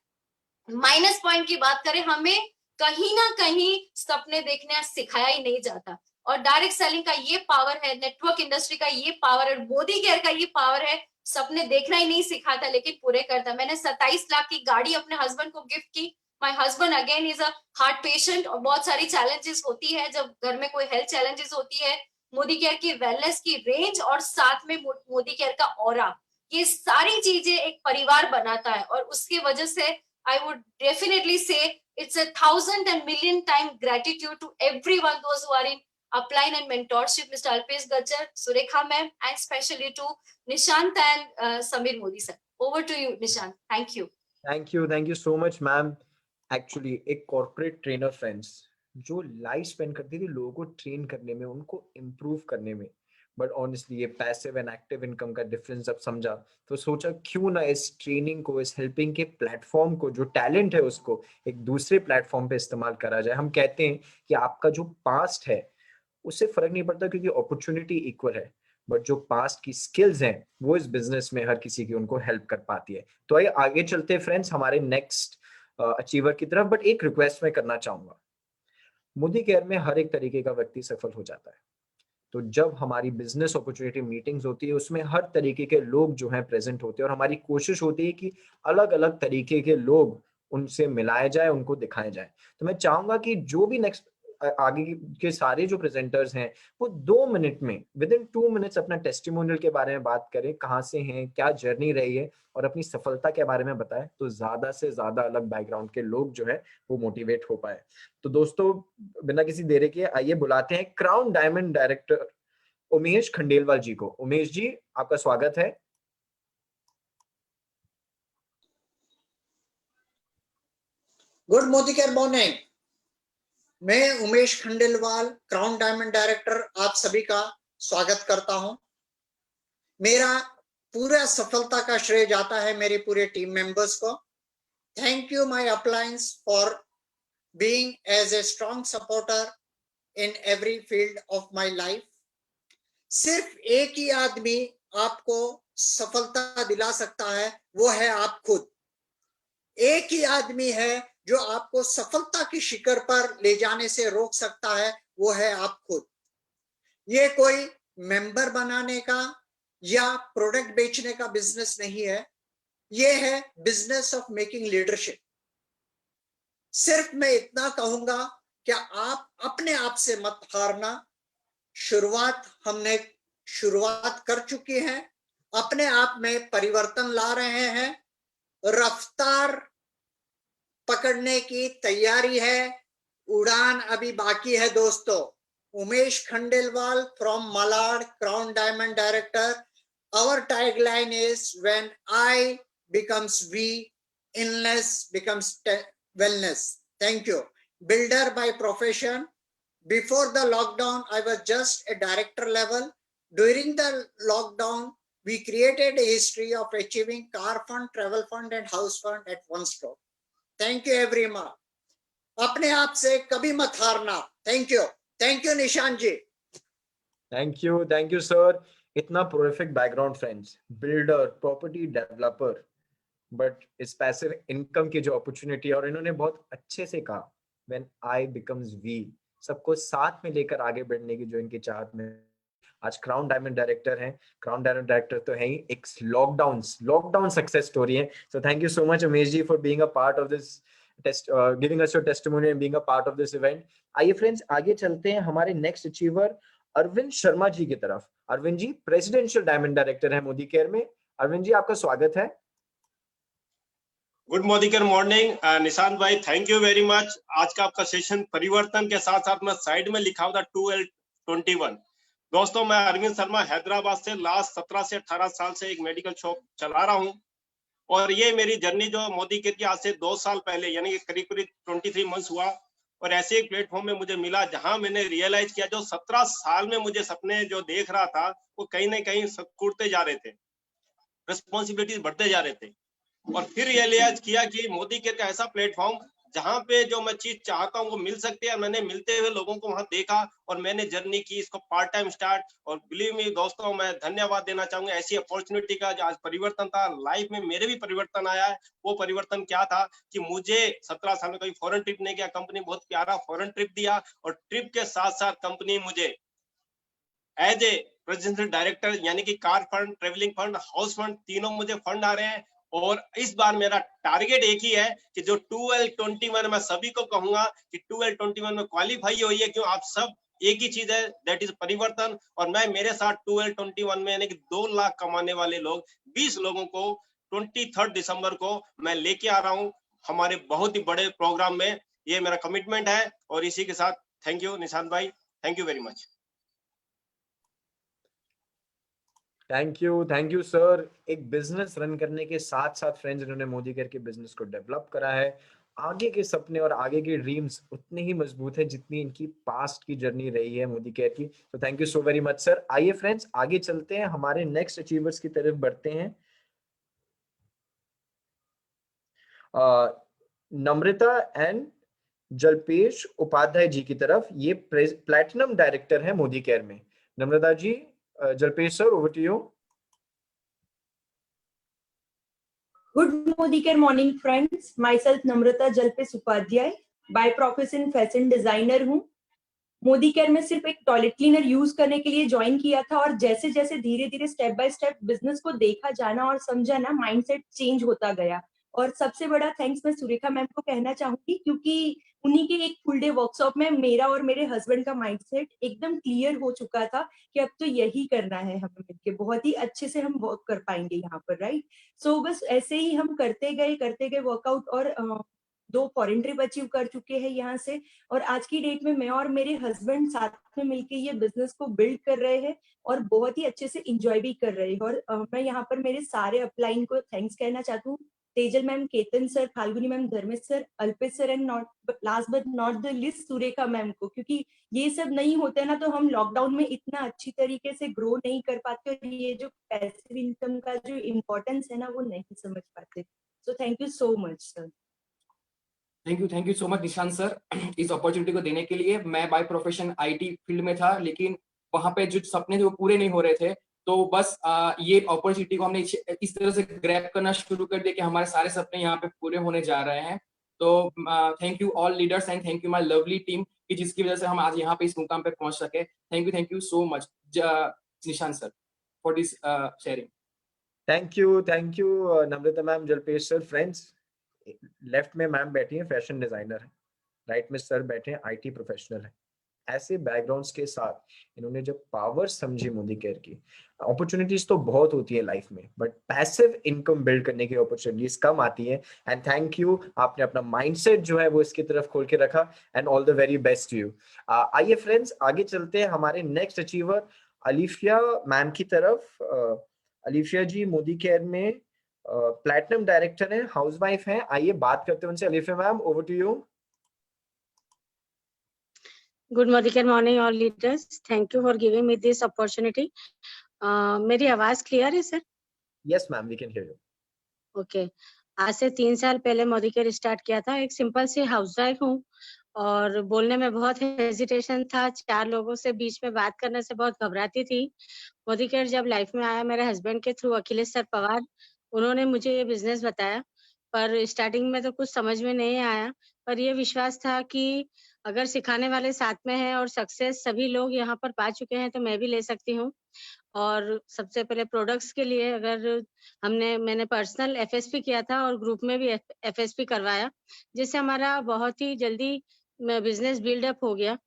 माइनस पॉइंट की बात करें, हमें कहीं ना कहीं सपने देखने सिखाया ही नहीं जाता, और डायरेक्ट सेलिंग का ये पावर है, नेटवर्क इंडस्ट्री का ये पावर है, मोदी केयर का ये पावर है, सपने देखना ही नहीं सिखाता लेकिन पूरे करता। मैंने 27 लाख की गाड़ी अपने हस्बैंड को गिफ्ट की। My husband again is a heart patient, और बहुत सारी चैलेंजेस होती है जब घर में कोई हेल्थ चैलेंजेस होती है। मोदी केयर की वेलनेस की रेंज और साथ में मोदी केयर का ऑरा, ये सारी चीजें एक परिवार बनाता है, और उसकी वजह से I would definitely say it's 1,000 and million time gratitude to everyone, those who are in upline and mentorship, Mr. Alpesh Gajjar, Surekha ma'am, and especially to Nishant and Samir Modi sir. Over to you, Nishant. Thank you. Thank you so much, ma'am. Actually, एक corporate trainer friends जो life spend करती थी लोगों को train करने में, उनको improve करने में, बट ऑनेस्टली ये पैसिव एंड एक्टिव इनकम का डिफरेंस जब समझा तो सोचा क्यों ना इस ट्रेनिंग को, इस हेल्पिंग के प्लेटफॉर्म को, जो टैलेंट है उसको एक दूसरे प्लेटफॉर्म पे इस्तेमाल करा जाए। हम कहते हैं कि आपका जो पास्ट है उससे फर्क नहीं पड़ता क्योंकि अपॉर्चुनिटी इक्वल है, बट जो पास्ट की स्किल्स हैं वो इस बिजनेस में हर किसी की उनको हेल्प कर पाती है। तो आइए आगे चलते हैं फ्रेंड्स हमारे नेक्स्ट अचीवर की तरफ। बट एक रिक्वेस्ट मैं करना चाहूंगा, मोदी केयर में हर एक तरीके का व्यक्ति सफल हो जाता है। तो जब हमारी बिजनेस अपॉर्चुनिटी मीटिंग्स होती है उसमें हर तरीके के लोग जो हैं प्रेजेंट होते हैं और हमारी कोशिश होती है कि अलग अलग तरीके के लोग उनसे मिलाए जाए, उनको दिखाए जाए। तो मैं चाहूंगा कि जो भी नेक्स्ट आगे के सारे जो प्रेजेंटर्स हैं वो 2 मिनट में, विद इन 2 मिनट्स अपना टेस्टिमोनियल के बारे में बात करें, कहाँ से हैं, क्या जर्नी रही है और अपनी सफलता के बारे में बताएं, तो ज्यादा से ज्यादा अलग बैकग्राउंड के लोग जो है वो मोटिवेट हो पाए। तो दोस्तों बिना किसी देरी के आइए बुलाते हैं crown diamond director Umesh Khandelwal ji को। उमेश जी आपका स्वागत है। Good Modi Care morning. मैं Umesh Khandelwal crown diamond director आप सभी का स्वागत करता हूं। मेरा पूरा सफलता का श्रेय जाता है मेरे पूरे टीम मेंबर्स को। Thank you my appliance for being as a strong supporter in every field of my life. सिर्फ एक ही आदमी आपको सफलता दिला सकता है, वो है आप खुद। एक ही आदमी है जो आपको सफलता की शिखर पर ले जाने से रोक सकता है, वो है आप खुद। ये कोई मेंबर बनाने का या प्रोडक्ट बेचने का बिजनेस नहीं है, ये है बिजनेस ऑफ मेकिंग लीडरशिप। सिर्फ मैं इतना कहूंगा कि आप अपने आप से मत हारना। हमने शुरुआत कर चुकी है, अपने आप में परिवर्तन ला रहे हैं, रफ्तार पकड़ने की तैयारी है, उड़ान अभी बाकी है दोस्तों। Umesh Khandelwal from Malad, crown diamond director. Our tagline is when I becomes we, illness becomes wellness. Thank you. Builder by profession. Before the lockdown, I was just a director level. During the lockdown, we created a history of achieving car fund, travel fund and house fund at one stroke. Thank you everyone. अपने आप से कभी मत हारना। Thank you Nishan ji. Thank you sir. इतना prolific background friends, builder, property developer, but इस passive income की जो अपॉर्चुनिटी है, और इन्होंने बहुत अच्छे से कहा व्हेन आई बिकम्स वी, सबको साथ में लेकर आगे बढ़ने की जो इनकी चाहत में आज क्राउन डायमंड डायरेक्टर हैं। क्राउन डायमंड डायरेक्टर तो है ही, एक लॉकडाउन सक्सेस स्टोरी है। So thank you so much Umesh ji for being a part of this giving us your testimony and being a part of this event. आइए friends आगे चलते हैं हमारे नेक्स्ट अचीवर अरविंद शर्मा जी की तरफ। Arvind ji presidential diamond director है Modi care में। अरविंद जी आपका स्वागत है। Good Modi Care morning. निशांत भाई थैंक यू वेरी मच। आज का आपका सेशन परिवर्तन के साथ साथ मैं साइड में लिखा हुआ था 2L21। दोस्तों मैं अरविंद शर्मा हैदराबाद से लास्ट 17 से 18 साल से एक मेडिकल शॉप चला रहा हूं, और ये मेरी जर्नी जो मोदी केयर की आज से 2 साल पहले यानी कि करीब 23 मंथ्स हुआ, और ऐसे एक प्लेटफॉर्म में मुझे मिला जहां मैंने रियलाइज किया जो 17 साल में मुझे सपने जो देख रहा था वो कहीं ना कहीं सिकुड़ते जा रहे थे, रिस्पॉन्सिबिलिटीज बढ़ते जा रहे थे। और फिर रियलाइज किया कि मोदी केयर का ऐसा प्लेटफॉर्म जहां पे जो मैं चीज चाहता हूँ वो मिल सकती है। मैंने मिलते हुए लोगों को वहां देखा और मैंने जर्नी की इसको पार्ट टाइम स्टार्ट। और बिलीव मी दोस्तों मैं धन्यवाद देना चाहूंगा ऐसी अपॉर्चुनिटी का जो आज परिवर्तन था लाइफ में, मेरे भी परिवर्तन आया है। वो परिवर्तन क्या था कि मुझे 17 साल में कोई फॉरेन ट्रिप नहीं किया, कंपनी बहुत प्यारा फॉरेन ट्रिप दिया, और ट्रिप के साथ साथ कंपनी मुझे एज ए प्रेसिडेंशियल डायरेक्टर यानी कि car fund, travelling fund, house fund, तीनों मुझे फंड आ रहे हैं। और इस बार मेरा टारगेट एक ही है कि जो 2L21 मैं सभी को कहूंगा कि 2L21 में क्वालिफाई होइए, क्यों आप सब एक ही चीज है, दैट इज परिवर्तन। और मैं मेरे साथ 2L21 में यानी कि 2 लाख कमाने वाले लोग 20 लोगों को 23 दिसंबर को मैं लेके आ रहा हूं हमारे बहुत ही बड़े प्रोग्राम में। ये मेरा कमिटमेंट है। और इसी के साथ थैंक यू निशांत भाई, thank you very much. Thank you sir. एक बिजनेस रन करने के साथ साथ फ्रेंड्स इन्होंने मोदी केयर के बिजनेस को डेवलप करा है। आगे के सपने और आगे के ड्रीम्स उतने ही मजबूत है जितनी इनकी पास्ट की जर्नी रही है मोदी केयर की। तो thank you so very much sir. आइए फ्रेंड्स आगे चलते हैं, हमारे नेक्स्ट अचीवर्स की तरफ बढ़ते हैं। नम्रता एंड जल्पेश उपाध्याय जी की तरफ। ये प्लैटिनम डायरेक्टर है मोदी केयर में। Namrata ji, Jalpesh sir, over to you. Good Modi Care morning friends. Myself Namrata Jalpesh Upadhyay. By profession fashion designer हूँ। मोदी केयर में सिर्फ एक टॉयलेट क्लीनर यूज करने के लिए ज्वाइन किया था और जैसे जैसे धीरे धीरे स्टेप बाय स्टेप बिजनेस को देखा जाना और समझा ना, माइंडसेट चेंज होता गया। और सबसे बड़ा थैंक्स मैं सुरेखा मैम को कहना चाहूंगी, क्योंकि उन्हीं के एक फुल डे वर्कशॉप में मेरा और मेरे हस्बैंड का माइंडसेट एकदम क्लियर हो चुका था कि अब तो यही करना है हमें मिलके, बहुत ही अच्छे से हम वर्क कर पाएंगे यहाँ पर, राइट। सो बस ऐसे ही हम करते गए वर्कआउट और 2 फॉरेन ट्रिप अचीव कर चुके हैं यहाँ से। और आज की डेट में मैं और मेरे हस्बैंड साथ में मिलके ये बिजनेस को बिल्ड कर रहे हैं और बहुत ही अच्छे से एंजॉय भी कर रहे हैं। और मैं यहाँ पर मेरे सारे अपलाइन को थैंक्स कहना चाहती हूँ, Tejal ma'am, Ketan sir, Falguni ma'am, Dharmesh sir, Alpesh sir and not last but not the list Surekha ma'am को, क्योंकि ये सब नहीं होते ना तो हम लॉकडाउन में इतना अच्छी तरीके से ग्रो नहीं कर पाते और ये जो पैसिव इनकम का जो इम्पोर्टेंस है ना वो नहीं समझ पाते। सो thank you so much sir. Thank you so much Nishant sir इस अपॉर्चुनिटी को देने के लिए। मैं बाय प्रोफेशन आईटी फील्ड में था, लेकिन वहां पे जो सपने थे वो पूरे नहीं हो रहे थे, तो बस ये अपॉर्चुनिटी को हमने इस तरह से ग्रैब करना शुरू कर दिया कि हमारे सारे सपने यहाँ पे पूरे होने जा रहे हैं। तो thank you all leaders and thank you my lovely team कि जिसकी वजह से हम आज यहाँ पे इस मुकाम पे पहुंच सके। Thank you so much Nishant sir for this sharing. Thank you Namrata ma'am, Jalpesh sir. Friends, left में मैम बैठी है, फैशन डिजाइनर है, राइट में सर बैठे हैं, आईटी प्रोफेशनल है। ऐसे बैकग्राउंड्स के साथ इन्होंने जब पावर समझी मोदी केयर की, अपॉर्चुनिटीज तो बहुत होती है लाइफ में, बट पैसिव इनकम बिल्ड करने की अपॉर्चुनिटीज कम आती है। एंड थैंक यू, आपने अपना माइंडसेट जो है वो इसकी तरफ खोल के रखा, and all the very best you. आइए फ्रेंड्स आगे चलते हैं हमारे नेक्स्ट अचीवर अलीफिया मैम की तरफ। अलीफिया जी मोदी केयर में प्लैटिनम डायरेक्टर है, हाउसवाइफ है। आइए बात करते हैं उनसे। Alifiya ma'am, over to you. Good morning all leaders, thank you for giving me this opportunity. मेरी आवाज क्लियर है sir? Yes ma'am, we can hear you. Okay. आज से 3 साल पहले मोदी केयर स्टार्ट किया था। एक सिंपल सी हाउसवाइफ हूँ और बोलने में बहुत हेजिटेशन था, 4 लोगों से बीच में बात करने से बहुत घबराती थी। मोदी केयर जब लाइफ में आया मेरे हस्बैंड के थ्रू, अखिलेश सर पवार, उन्होंने मुझे ये बिजनेस बताया। पर स्टार्टिंग में तो कुछ समझ में नहीं आया, पर ये विश्वास था कि अगर सिखाने वाले साथ में हैं और सक्सेस सभी लोग यहाँ पर पा चुके हैं तो मैं भी ले सकती हूँ। और सबसे पहले प्रोडक्ट्स के लिए अगर मैंने पर्सनल एफएसपी किया था और ग्रुप में भी एफएसपी करवाया, जिससे हमारा बहुत ही जल्दी बिजनेस बिल्डअप हो गया।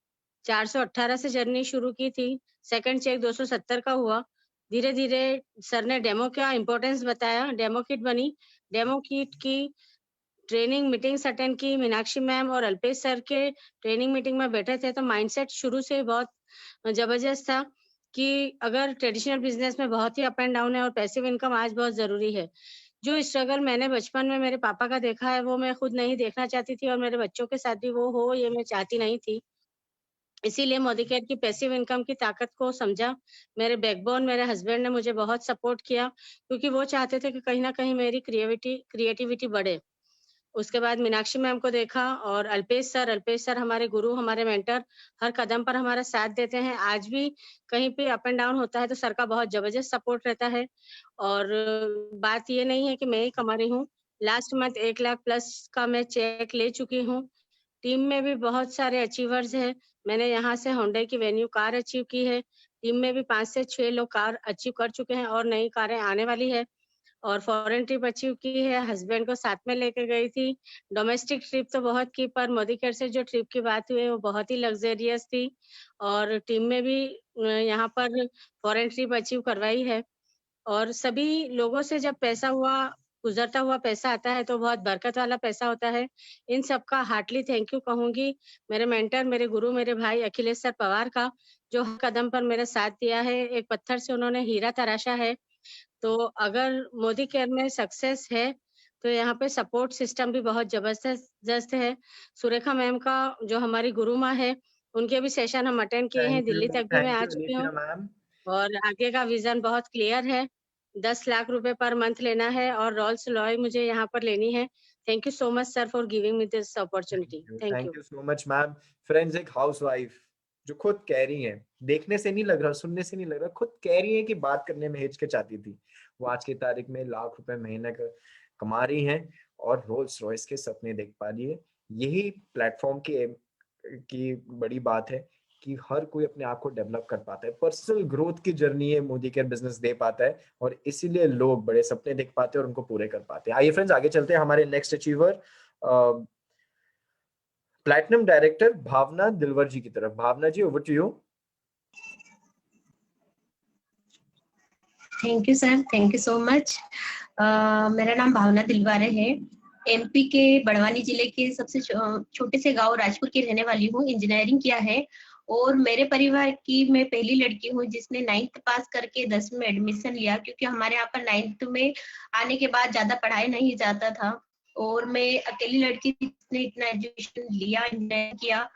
418 से जर्नी शुरू की थी, सेकंड चेक 270 का हुआ। धीरे धीरे सर ने डेमो का इम्पोर्टेंस बताया, डेमो किट बनी। डेमो किट की ट्रेनिंग मीटिंग्स अटेंड की, मीनाक्षी मैम और अल्पेश सर के ट्रेनिंग मीटिंग में बैठे थे, तो माइंडसेट शुरू से बहुत जबरदस्त था कि अगर ट्रेडिशनल बिजनेस में बहुत ही अप एंड डाउन है और पैसिव इनकम आज बहुत जरूरी है। जो स्ट्रगल मैंने बचपन में मेरे पापा का देखा है वो मैं खुद नहीं देखना चाहती थी और मेरे बच्चों के साथ भी वो हो ये मैं चाहती नहीं थी। इसीलिए मोदी केयर की पैसिव इनकम की ताकत को समझा। मेरे बैकबोन मेरे हस्बैंड ने मुझे बहुत सपोर्ट किया, क्योंकि वो चाहते थे कि कहीं ना कहीं मेरी क्रिएटिविटी बढ़े। उसके बाद मीनाक्षी मैम को देखा और अल्पेश सर हमारे गुरु, हमारे मेंटर, हर कदम पर हमारा साथ देते हैं। आज भी कहीं पे अप एंड डाउन होता है तो सर का बहुत जबरदस्त सपोर्ट रहता है। और बात ये नहीं है कि मैं ही कमा रही हूँ, लास्ट मंथ 1 लाख प्लस का मैं चेक ले चुकी हूँ। टीम में भी बहुत सारे अचीवर्स हैं। मैंने यहाँ से होंडा की वेन्यू कार अचीव की है। टीम में भी 5 से 6 लोग कार अचीव कर चुके हैं और नई कारें आने वाली है। और फॉरेन ट्रिप अचीव की है, हस्बैंड को साथ में लेके गई थी। डोमेस्टिक ट्रिप तो बहुत की, पर मोदी केयर से जो ट्रिप की बात हुई है वो बहुत ही लग्जरियस थी। और टीम में भी यहाँ पर फॉरेन ट्रिप अचीव करवाई है। और सभी लोगों से जब गुजरता हुआ पैसा आता है तो बहुत बरकत वाला पैसा होता है। इन सबका हार्टली थैंक यू कहूंगी मेरे मेंटर, मेरे गुरु, मेरे भाई अखिलेश सर पवार का, जो हर कदम पर मेरा साथ दिया है। एक पत्थर से उन्होंने हीरा तराशा है। तो अगर मोदी केयर में सक्सेस है तो यहाँ पे सपोर्ट सिस्टम भी बहुत जबरदस्त है। सुरेखा मैम का जो हमारी गुरु माँ है, उनके भी सेशन हम अटेंड किए हैं, दिल्ली तक भी मैं आ चुकी हूँ मैम। और आगे का विजन बहुत क्लियर है। 10 लाख रुपए पर मंथ लेना है और रोल्स रॉय मुझे यहाँ पर लेनी है। Thank you so much sir for giving me this opportunity. Thank you. Thank you so much ma'am. Friends, एक हाउसवाइफ जो खुद कह रही है, देखने से नहीं लग रहा, सुनने से नहीं लग रहा, खुद कह रही है कि बात करने में हिचकिचाती थी, वो आज की तारीख में लाख रुपए महीने का कमा रही हैं और रोल्स रॉयस के सपने देख पा रही है। यही प्लेटफॉर्म की बड़ी बात है कि हर कोई अपने आप को डेवलप कर पाता है, पर्सनल ग्रोथ की जर्नी है मोदी केयर बिजनेस दे पाता है और इसीलिए लोग बड़े सपने देख पाते हैं और उनको पूरे कर पाते हैं। आइए फ्रेंड्स, आगे चलते हैं हमारे next achiever platinum director Bhavna Dilwar ji की तरफ। Bhavna ji, over to you. Thank you sir, thank you so much. मेरा नाम भावना दिलवारे है। एमपी के बड़वानी जिले के सबसे छोटे से गांव राजपुर की रहने वाली हूँ। इंजीनियरिंग किया है और मेरे परिवार की मैं पहली लड़की हूँ जिसने 9th पास करके 10वीं में एडमिशन लिया, क्योंकि हमारे यहाँ पर 9th में आने के बाद ज्यादा पढ़ाई नहीं जाता था और मैं अकेली लड़की थी जिसने इतना एजुकेशन लिया, इंजीनियरिंग किया।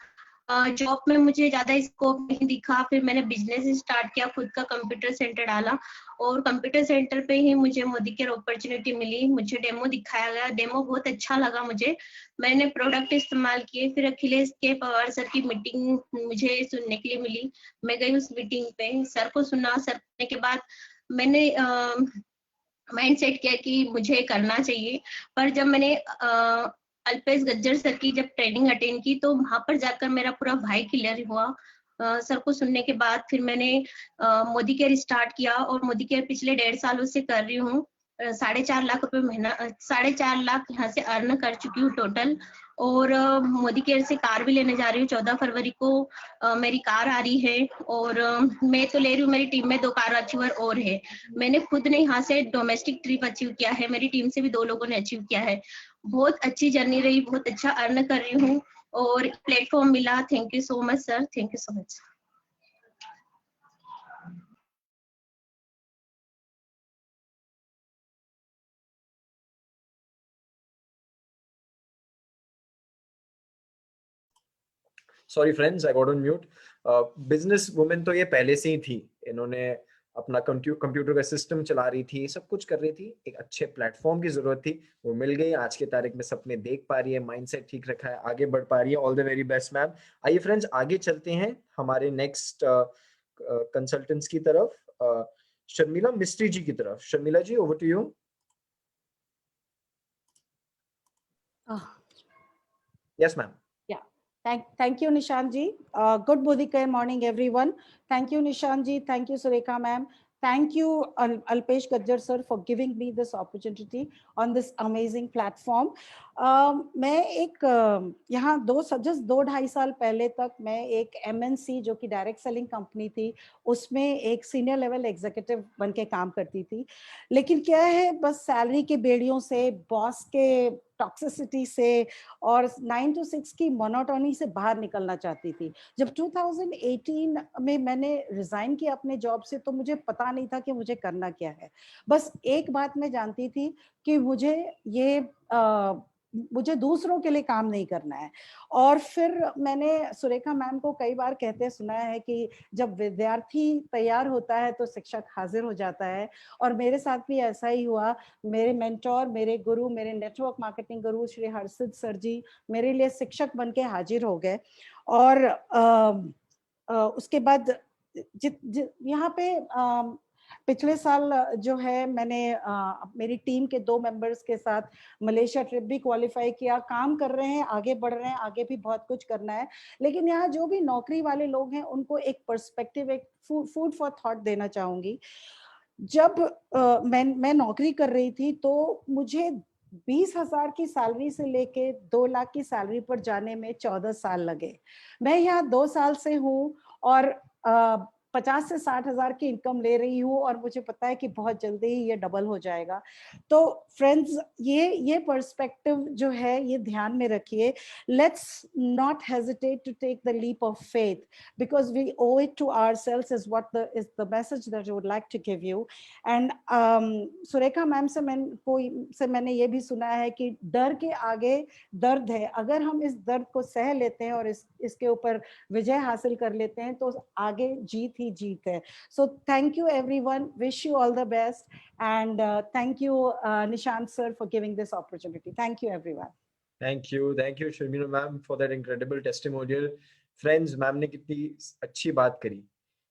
जॉब में मुझे ज्यादा स्कोप नहीं दिखा, फिर मैंने बिजनेस स्टार्ट किया, खुद का कंप्यूटर सेंटर डाला और कंप्यूटर सेंटर पे ही मुझे मोदी केयर अपॉर्चुनिटी मिली। मुझे डेमो दिखाया गया, डेमो बहुत अच्छा लगा मुझे, मैंने प्रोडक्ट इस्तेमाल किए। फिर अखिलेश के पवार सर की मीटिंग मुझे सुनने के लिए मिली, मैं गई उस मीटिंग पे, सर को सुना। सर करने के बाद मैंने माइंड सेट किया कि मुझे करना चाहिए। पर जब मैंने अल्पेश गज्जर सर की जब ट्रेनिंग अटेंड की तो वहां पर जाकर मेरा पूरा वाई क्लियर हुआ। सर को सुनने के बाद फिर मैंने मोदी केयर स्टार्ट किया और मोदी केयर पिछले 1.5 सालों से कर रही हूँ। 4.5 लाख रुपए महीना, 4.5 लाख यहाँ से अर्न कर चुकी हूँ टोटल। और मोदी केयर से कार भी लेने जा रही हूँ। 14 फरवरी को मेरी कार आ रही है और मैं तो ले रही हूँ, मेरी टीम में 2 कार अचीवर और है। मैंने खुद ने यहाँ से डोमेस्टिक ट्रिप अचीव किया है, मेरी टीम से भी 2 लोगों ने अचीव किया है। बहुत अच्छी जर्नी रही, बहुत अच्छा अर्न कर रही हूँ और प्लेटफॉर्म मिला। Thank you so much sir, thank you so much. Sorry friends, I got on mute. Business women तो ये पहले से ही थी, इन्होंने अपना कंप्यूटर का सिस्टम चला रही थी, सब कुछ कर रही थी, एक अच्छे प्लेटफॉर्म की जरूरत थी, वो मिल गई। आज की तारीख में सपने देख पा रही है, माइंडसेट ठीक रखा है, आगे बढ़ पा रही है। All the very best ma'am. आइए फ्रेंड्स, आगे चलते हैं हमारे नेक्स्ट कंसल्टेंट्स की तरफ, शर्मिला मिस्त्री जी की तरफ। Sharmila ji, over to you. Yes ma'am. Thank you, Nishan ji. Good Modi Care morning, everyone. Thank you, Nishan ji. Thank you, Surekha ma'am. Thank you, Alpesh Gajjar sir, for giving me this opportunity on this amazing platform. मैं एक यहाँ 2-2.5 साल पहले तक मैं एक MNC जो कि डायरेक्ट सेलिंग कंपनी थी, उसमें एक सीनियर लेवल एग्जीक्यूटिव बन के काम करती थी। लेकिन क्या है, बस सैलरी के बेड़ियों से, बॉस के टॉक्सिसिटी से और 9 to 6 की मोनोटोनी से बाहर निकलना चाहती थी। जब 2018 में मैंने रिजाइन किया अपने जॉब से, तो मुझे पता नहीं था कि मुझे करना क्या है। बस एक बात मैं जानती थी कि मुझे दूसरों के लिए काम नहीं करना है। और फिर मैंने सुरेखा मैम को कई बार कहते सुना है कि जब विद्यार्थी तैयार होता है तो शिक्षक हाजिर हो जाता है, और मेरे साथ भी ऐसा ही हुआ। मेरे मेंटोर, मेरे गुरु, मेरे नेटवर्क मार्केटिंग गुरु श्री हर्षित सर जी मेरे लिए शिक्षक बन के हाजिर हो गए। और उसके बाद यहाँ पे पिछले साल जो है मैंने मेरी टीम के 2 मेंबर्स के साथ मलेशिया ट्रिप भी क्वालिफाई किया। काम कर रहे हैं, आगे बढ़ रहे हैं, आगे भी बहुत कुछ करना है। लेकिन यहाँ जो भी नौकरी वाले लोग हैं उनको एक पर्सपेक्टिव, एक फूड फॉर थॉट देना चाहूंगी। जब मैं नौकरी कर रही थी तो मुझे 20,000 की सैलरी से लेके 2 लाख की सैलरी पर जाने में 14 साल लगे। मैं यहाँ 2 साल से हूँ और 50 से 60 हजार की इनकम ले रही हूँ और मुझे पता है कि बहुत जल्दी ही ये डबल हो जाएगा। तो फ्रेंड्स, ये पर्सपेक्टिव जो है ये ध्यान में रखिए। Let's not hesitate to take the leap of faith because we owe it to ourselves is what is the message that I would like to give you. And Surekha ma'am से मैंने ये भी सुना है कि डर के आगे दर्द है। अगर हम इस दर्द को सह लेते हैं और इसके ऊपर विजय हासिल कर लेते हैं तो आगे जीत ही जीत है। So thank you everyone, wish you all the best, and thank you Nishant sir for giving this opportunity. Thank you everyone. Thank you Sharmila ma'am for that incredible testimonial. Friends, ma'am ने कितनी अच्छी बात करी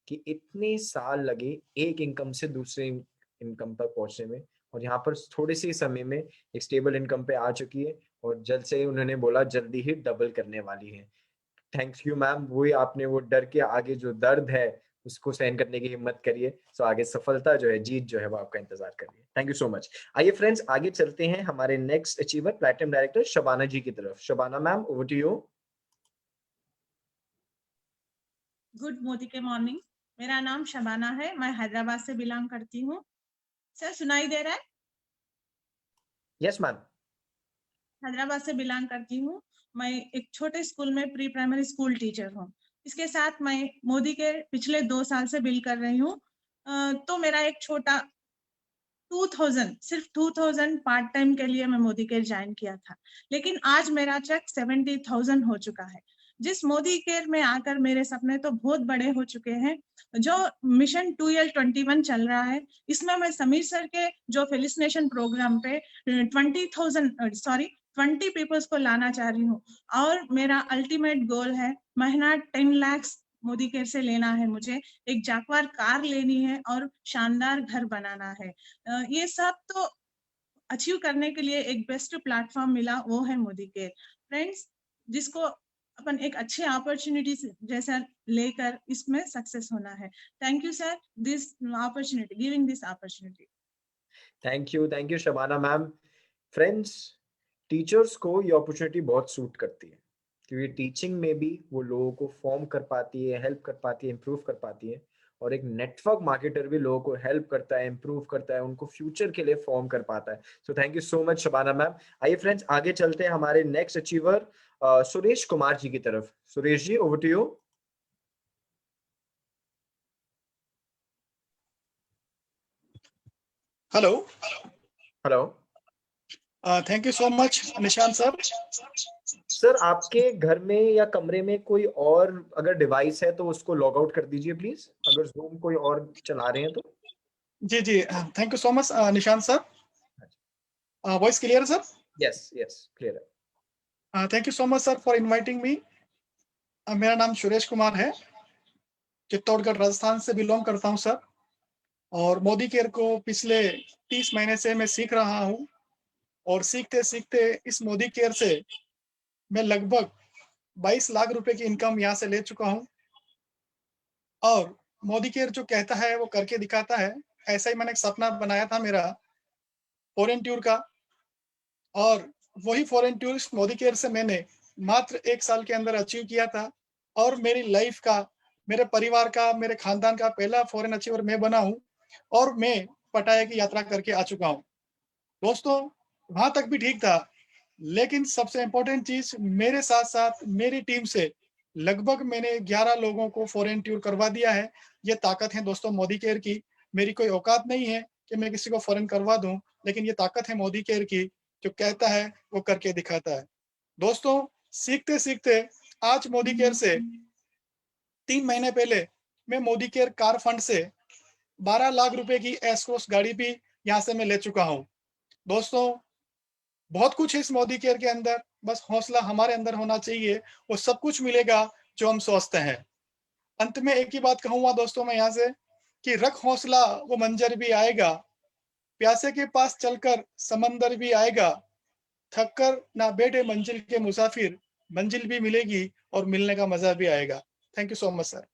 कि इतने साल लगे एक इनकम से दूसरे इनकम तक पहुंचने में, और यहाँ पर थोड़े से समय में एक स्टेबल इनकम पे आ चुकी है और जल्द से उन्होंने बोला जल्दी ही डबल करने वाली है। थैंक यू मैम, वही आपने वो डर के आगे जो दर्द है उसको सहन करने की हिम्मत करिए, तो आगे सफलता जो है, जीत जो है वो आपका इंतजार कर रही है। Thank you so much. आइए फ्रेंड्स, आगे चलते हैं हमारे next achiever platinum director Shabana ji की तरफ। Shabana ma'am, over to you. Good Modi Care morning, मेरा नाम शबाना है, मैं हैदराबाद से बिलोंग करती हूँ। सर सुनाई दे रहा है? Yes ma'am. हैदराबाद से बिलोंग करती हूँ। मैं एक छोटे स्कूल में प्री प्राइमरी स्कूल टीचर हूँ। इसके साथ मैं मोदी के पिछले 2 साल से बिल कर रही हूँ। तो मेरा एक छोटा 2000 सिर्फ 2000 पार्ट टाइम के लिए मैं मोदी केयर ज्वाइन किया था, लेकिन आज मेरा चेक 70,000 हो चुका है। जिस मोदी केयर में आकर मेरे सपने तो बहुत बड़े हो चुके हैं। जो मिशन 2L21 चल रहा है, इसमें मैं समीर सर के जो फेलिसिनेशन प्रोग्राम पे 20 पीपल्स को लाना चाह रही हूँ, और मेरा अल्टीमेट गोल है महीना 10 लाख मोदी केयर से लेना है। मुझे एक जागवार कार लेनी है और शानदार घर बनाना है। ये सब तो अचीव करने के लिए एक बेस्ट प्लेटफॉर्म मिला, वो है मोदी केयर। फ्रेंड्स, जिसको अपन एक अच्छे अपॉर्चुनिटी जैसा लेकर इसमें सक्सेस होना है। Thank you sir, this opportunity, giving this opportunity. Thank you Shabana ma'am. Friends, teachers को ये अपॉर्चुनिटी बहुत सूट करती है, क्योंकि टीचिंग में भी वो लोगों को फॉर्म कर पाती है, हेल्प कर पाती है, इम्प्रूव कर पाती है, और एक नेटवर्क मार्केटर भी लोगों को हेल्प करता है, इम्प्रूव करता है, उनको फ्यूचर के लिए फॉर्म कर पाता है। So thank you so much Shabana ma'am. आइए फ्रेंड्स, आगे चलते हैं हमारे नेक्स्ट अचीवर सुरेश कुमार जी की तरफ। Suresh ji, over to you. Hello hello. Thank you so much Nishant sir. Sir, आपके घर में या कमरे में कोई और अगर डिवाइस है तो उसको लॉग आउट कर दीजिए प्लीज, अगर जूम कोई और चला रहे हैं तो। जी जी, thank you so much Nishant sir. Voice clear है सर? यस यस, क्लियर है। Thank you so much sir for inviting me. मेरा नाम सुरेश कुमार है, चित्तौड़गढ़ राजस्थान से बिलोंग करता हूं सर, और मोदी केयर को पिछले 30 महीने से मैं सीख रहा हूं, और सीखते सीखते इस मोदी केयर से मैं लगभग 22 लाख रुपए की इनकम यहाँ से ले चुका हूं। और मोदी केयर जो कहता है वो करके दिखाता है। ऐसा ही मैंने एक सपना बनाया था मेरा फॉरेन टूर का, और वही फॉरेन टूर मोदी केयर से मैंने मात्र 1 साल के अंदर अचीव किया था, और मेरी लाइफ का, मेरे परिवार का, मेरे खानदान का पहला फॉरेन अचीवर मैं बना हूं, और मैं पटाया की यात्रा करके आ चुका हूं। दोस्तों, वहां तक भी ठीक था, लेकिन सबसे इंपॉर्टेंट चीज, मेरे साथ साथ मेरी टीम से लगभग मैंने 11 लोगों को फॉरेन टूर करवा दिया है। ये ताकत है दोस्तों मोदी केयर की। मेरी कोई औकात नहीं है कि मैं किसी को फॉरेन करवा दूं, लेकिन ये ताकत है मोदी केयर की, जो कहता है वो करके दिखाता है। दोस्तों, सीखते सीखते आज मोदी केयर से 3 महीने पहले मैं मोदी केयर कार फंड से 12 लाख रुपए की एस क्रॉस गाड़ी भी यहाँ से मैं ले चुका हूँ। दोस्तों, बहुत कुछ है इस मोदी केयर के अंदर, बस हौसला हमारे अंदर होना चाहिए, वो सब कुछ मिलेगा जो हम सोचते हैं। अंत में एक ही बात कहूंगा दोस्तों मैं यहाँ से, कि रख हौसला वो मंजर भी आएगा, प्यासे के पास चलकर समंदर भी आएगा, थक कर ना बैठे मंजिल के मुसाफिर, मंजिल भी मिलेगी और मिलने का मजा भी आएगा। Thank you so much sir.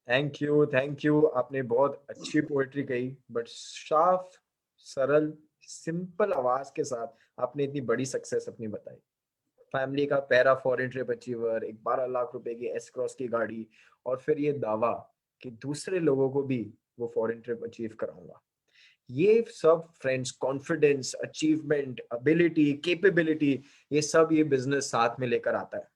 Thank you. आपने बहुत अच्छी पोएट्री कही, बट साफ, सरल, सिंपल आवाज के साथ आपने इतनी बड़ी सक्सेस अपनी बताई। फैमिली का पहला फॉरेन ट्रिप अचीवर, एक 12 लाख रुपए की एस क्रॉस की गाड़ी, और फिर ये दावा कि दूसरे लोगों को भी वो फॉरेन ट्रिप अचीव कराऊंगा। ये सब friends, confidence, achievement, ability, capability, ये सब ये बिजनेस साथ में लेकर आता है।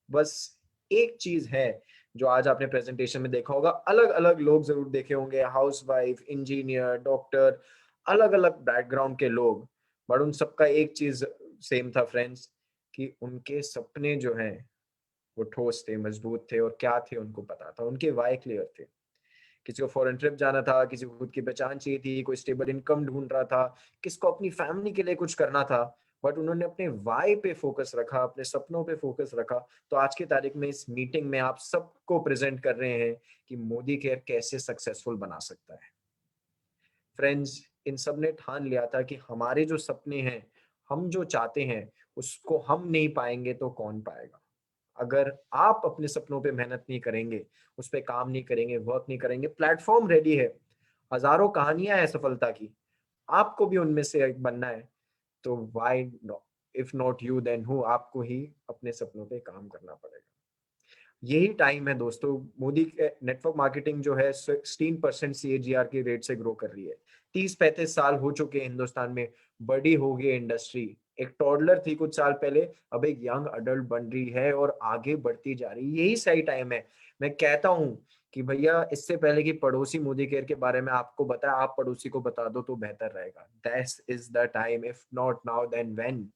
बस एक चीज है जो आज आपने प्रेजेंटेशन में देखा होगा, अलग अलग लोग जरूर देखे होंगे, हाउसवाइफ, इंजीनियर, डॉक्टर, अलग अलग बैकग्राउंड के लोग, बट उन सबका एक चीज सेम था फ्रेंड्स, कि उनके सपने जो हैं वो ठोस थे, मजबूत थे, और क्या थे उनको पता था, उनके वाई क्लियर थे। किसी को फॉरेन ट्रिप जाना था, किसी को खुद की पहचान चाहिए थी, कोई स्टेबल इनकम ढूंढ रहा था, किसको अपनी फैमिली के लिए कुछ करना था, बट उन्होंने अपने वाई पे फोकस रखा, अपने सपनों पे फोकस रखा। तो आज की तारीख में इस मीटिंग में आप सबको प्रेजेंट कर रहे हैं कि मोदी केयर कैसे सक्सेसफुल बना सकता है। फ्रेंड्स, इन सब ने ठान लिया था कि हमारे जो सपने हैं, हम जो चाहते हैं, उसको हम नहीं पाएंगे तो कौन पाएगा। अगर आप अपने सपनों पे मेहनत नहीं करेंगे, उस पे काम नहीं करेंगे, वर्क नहीं करेंगे, प्लेटफॉर्म रेडी है, हजारों कहानियां हैं सफलता की, आपको भी उनमें से एक बनना है, तो why not, if not you then who, आपको ही अपने सपनों पे काम करना पड़ेगा। यही टाइम है दोस्तों। मोदी के नेटवर्क मार्केटिंग जो है 16% CAGR के रेट से ग्रो कर रही है। 30-35 साल हो चुके हैं हिंदुस्तान में, बड़ी हो गई इंडस्ट्री। एक टॉडलर थी कुछ साल पहले, अब एक यंग अडल्ट बन रही है और आगे बढ़ती जा रही है। यही सही टाइम है। मैं कहता हूँ कि भैया, इससे पहले कि पड़ोसी मोदी केयर के बारे में आपको बताए, आप पड़ोसी को बता दो तो बेहतर रहेगा। That is the time, if not now then when.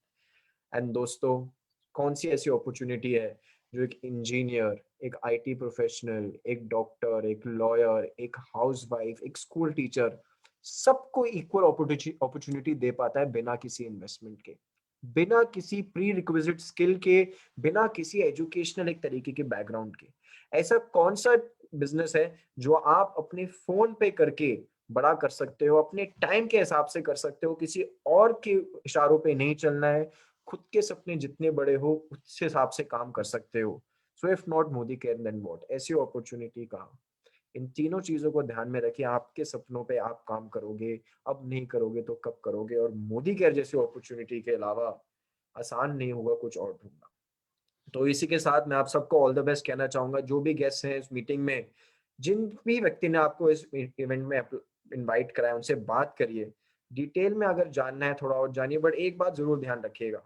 And दोस्तों, कौन सी ऐसी अपॉर्चुनिटी है जो एक इंजीनियर, एक IT प्रोफेशनल, एक डॉक्टर, एक लॉयर, एक हाउसवाइफ, एक स्कूल टीचर, सबको इक्वल अपॉर्चुनिटी दे पाता है बिना किसी इन्वेस्टमेंट के, बिना किसी प्री रिक्विजिट स्किल के, बिना किसी एजुकेशनल एक तरीके के बैकग्राउंड के। ऐसा कौन सा बिजनेस है जो आप अपने फोन पे करके बड़ा कर सकते हो, अपने टाइम के हिसाब से कर सकते हो, किसी और के इशारों पे नहीं चलना है, खुद के सपने जितने बड़े हो उस हिसाब से काम कर सकते हो। So if not Modi care then what, ऐसी अपॉर्चुनिटी कहाँ। इन तीनों चीजों को ध्यान में रखिए, आपके सपनों पे आप काम करोगे, अब नहीं करोगे तो कब करोगे। और मोदी केयर जैसी अपॉर्चुनिटी के अलावा आसान नहीं होगा कुछ और ढूंढना। तो इसी के साथ मैं आप सबको ऑल द बेस्ट कहना चाहूंगा। जो भी गेस्ट हैं इस मीटिंग में, जिन भी व्यक्ति ने आपको इस इवेंट में इनवाइट कराया, उनसे बात करिए, डिटेल में अगर जानना है थोड़ा और जानिए, बट एक बात जरूर ध्यान रखिएगा,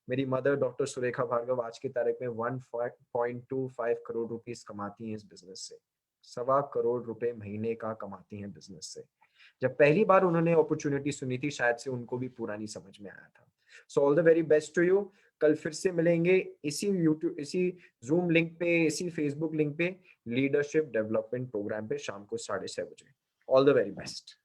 मेरी मदर डॉक्टर सुरेखा भार्गव आज की तारीख में 1.25 करोड़ रुपीस कमाती हैं इस बिजनेस से, 1.25 करोड़ रुपए महीने का कमाती हैं बिजनेस से। जब पहली बार उन्होंने अपॉर्चुनिटी सुनी थी, शायद से उनको भी पूरा नहीं समझ में आया था। So all the very best to you. कल फिर से मिलेंगे इसी यूट्यूब, इसी जूम लिंक पे, इसी फेसबुक लिंक पे, लीडरशिप डेवलपमेंट प्रोग्राम पे शाम को 6:30 बजे। All the very best.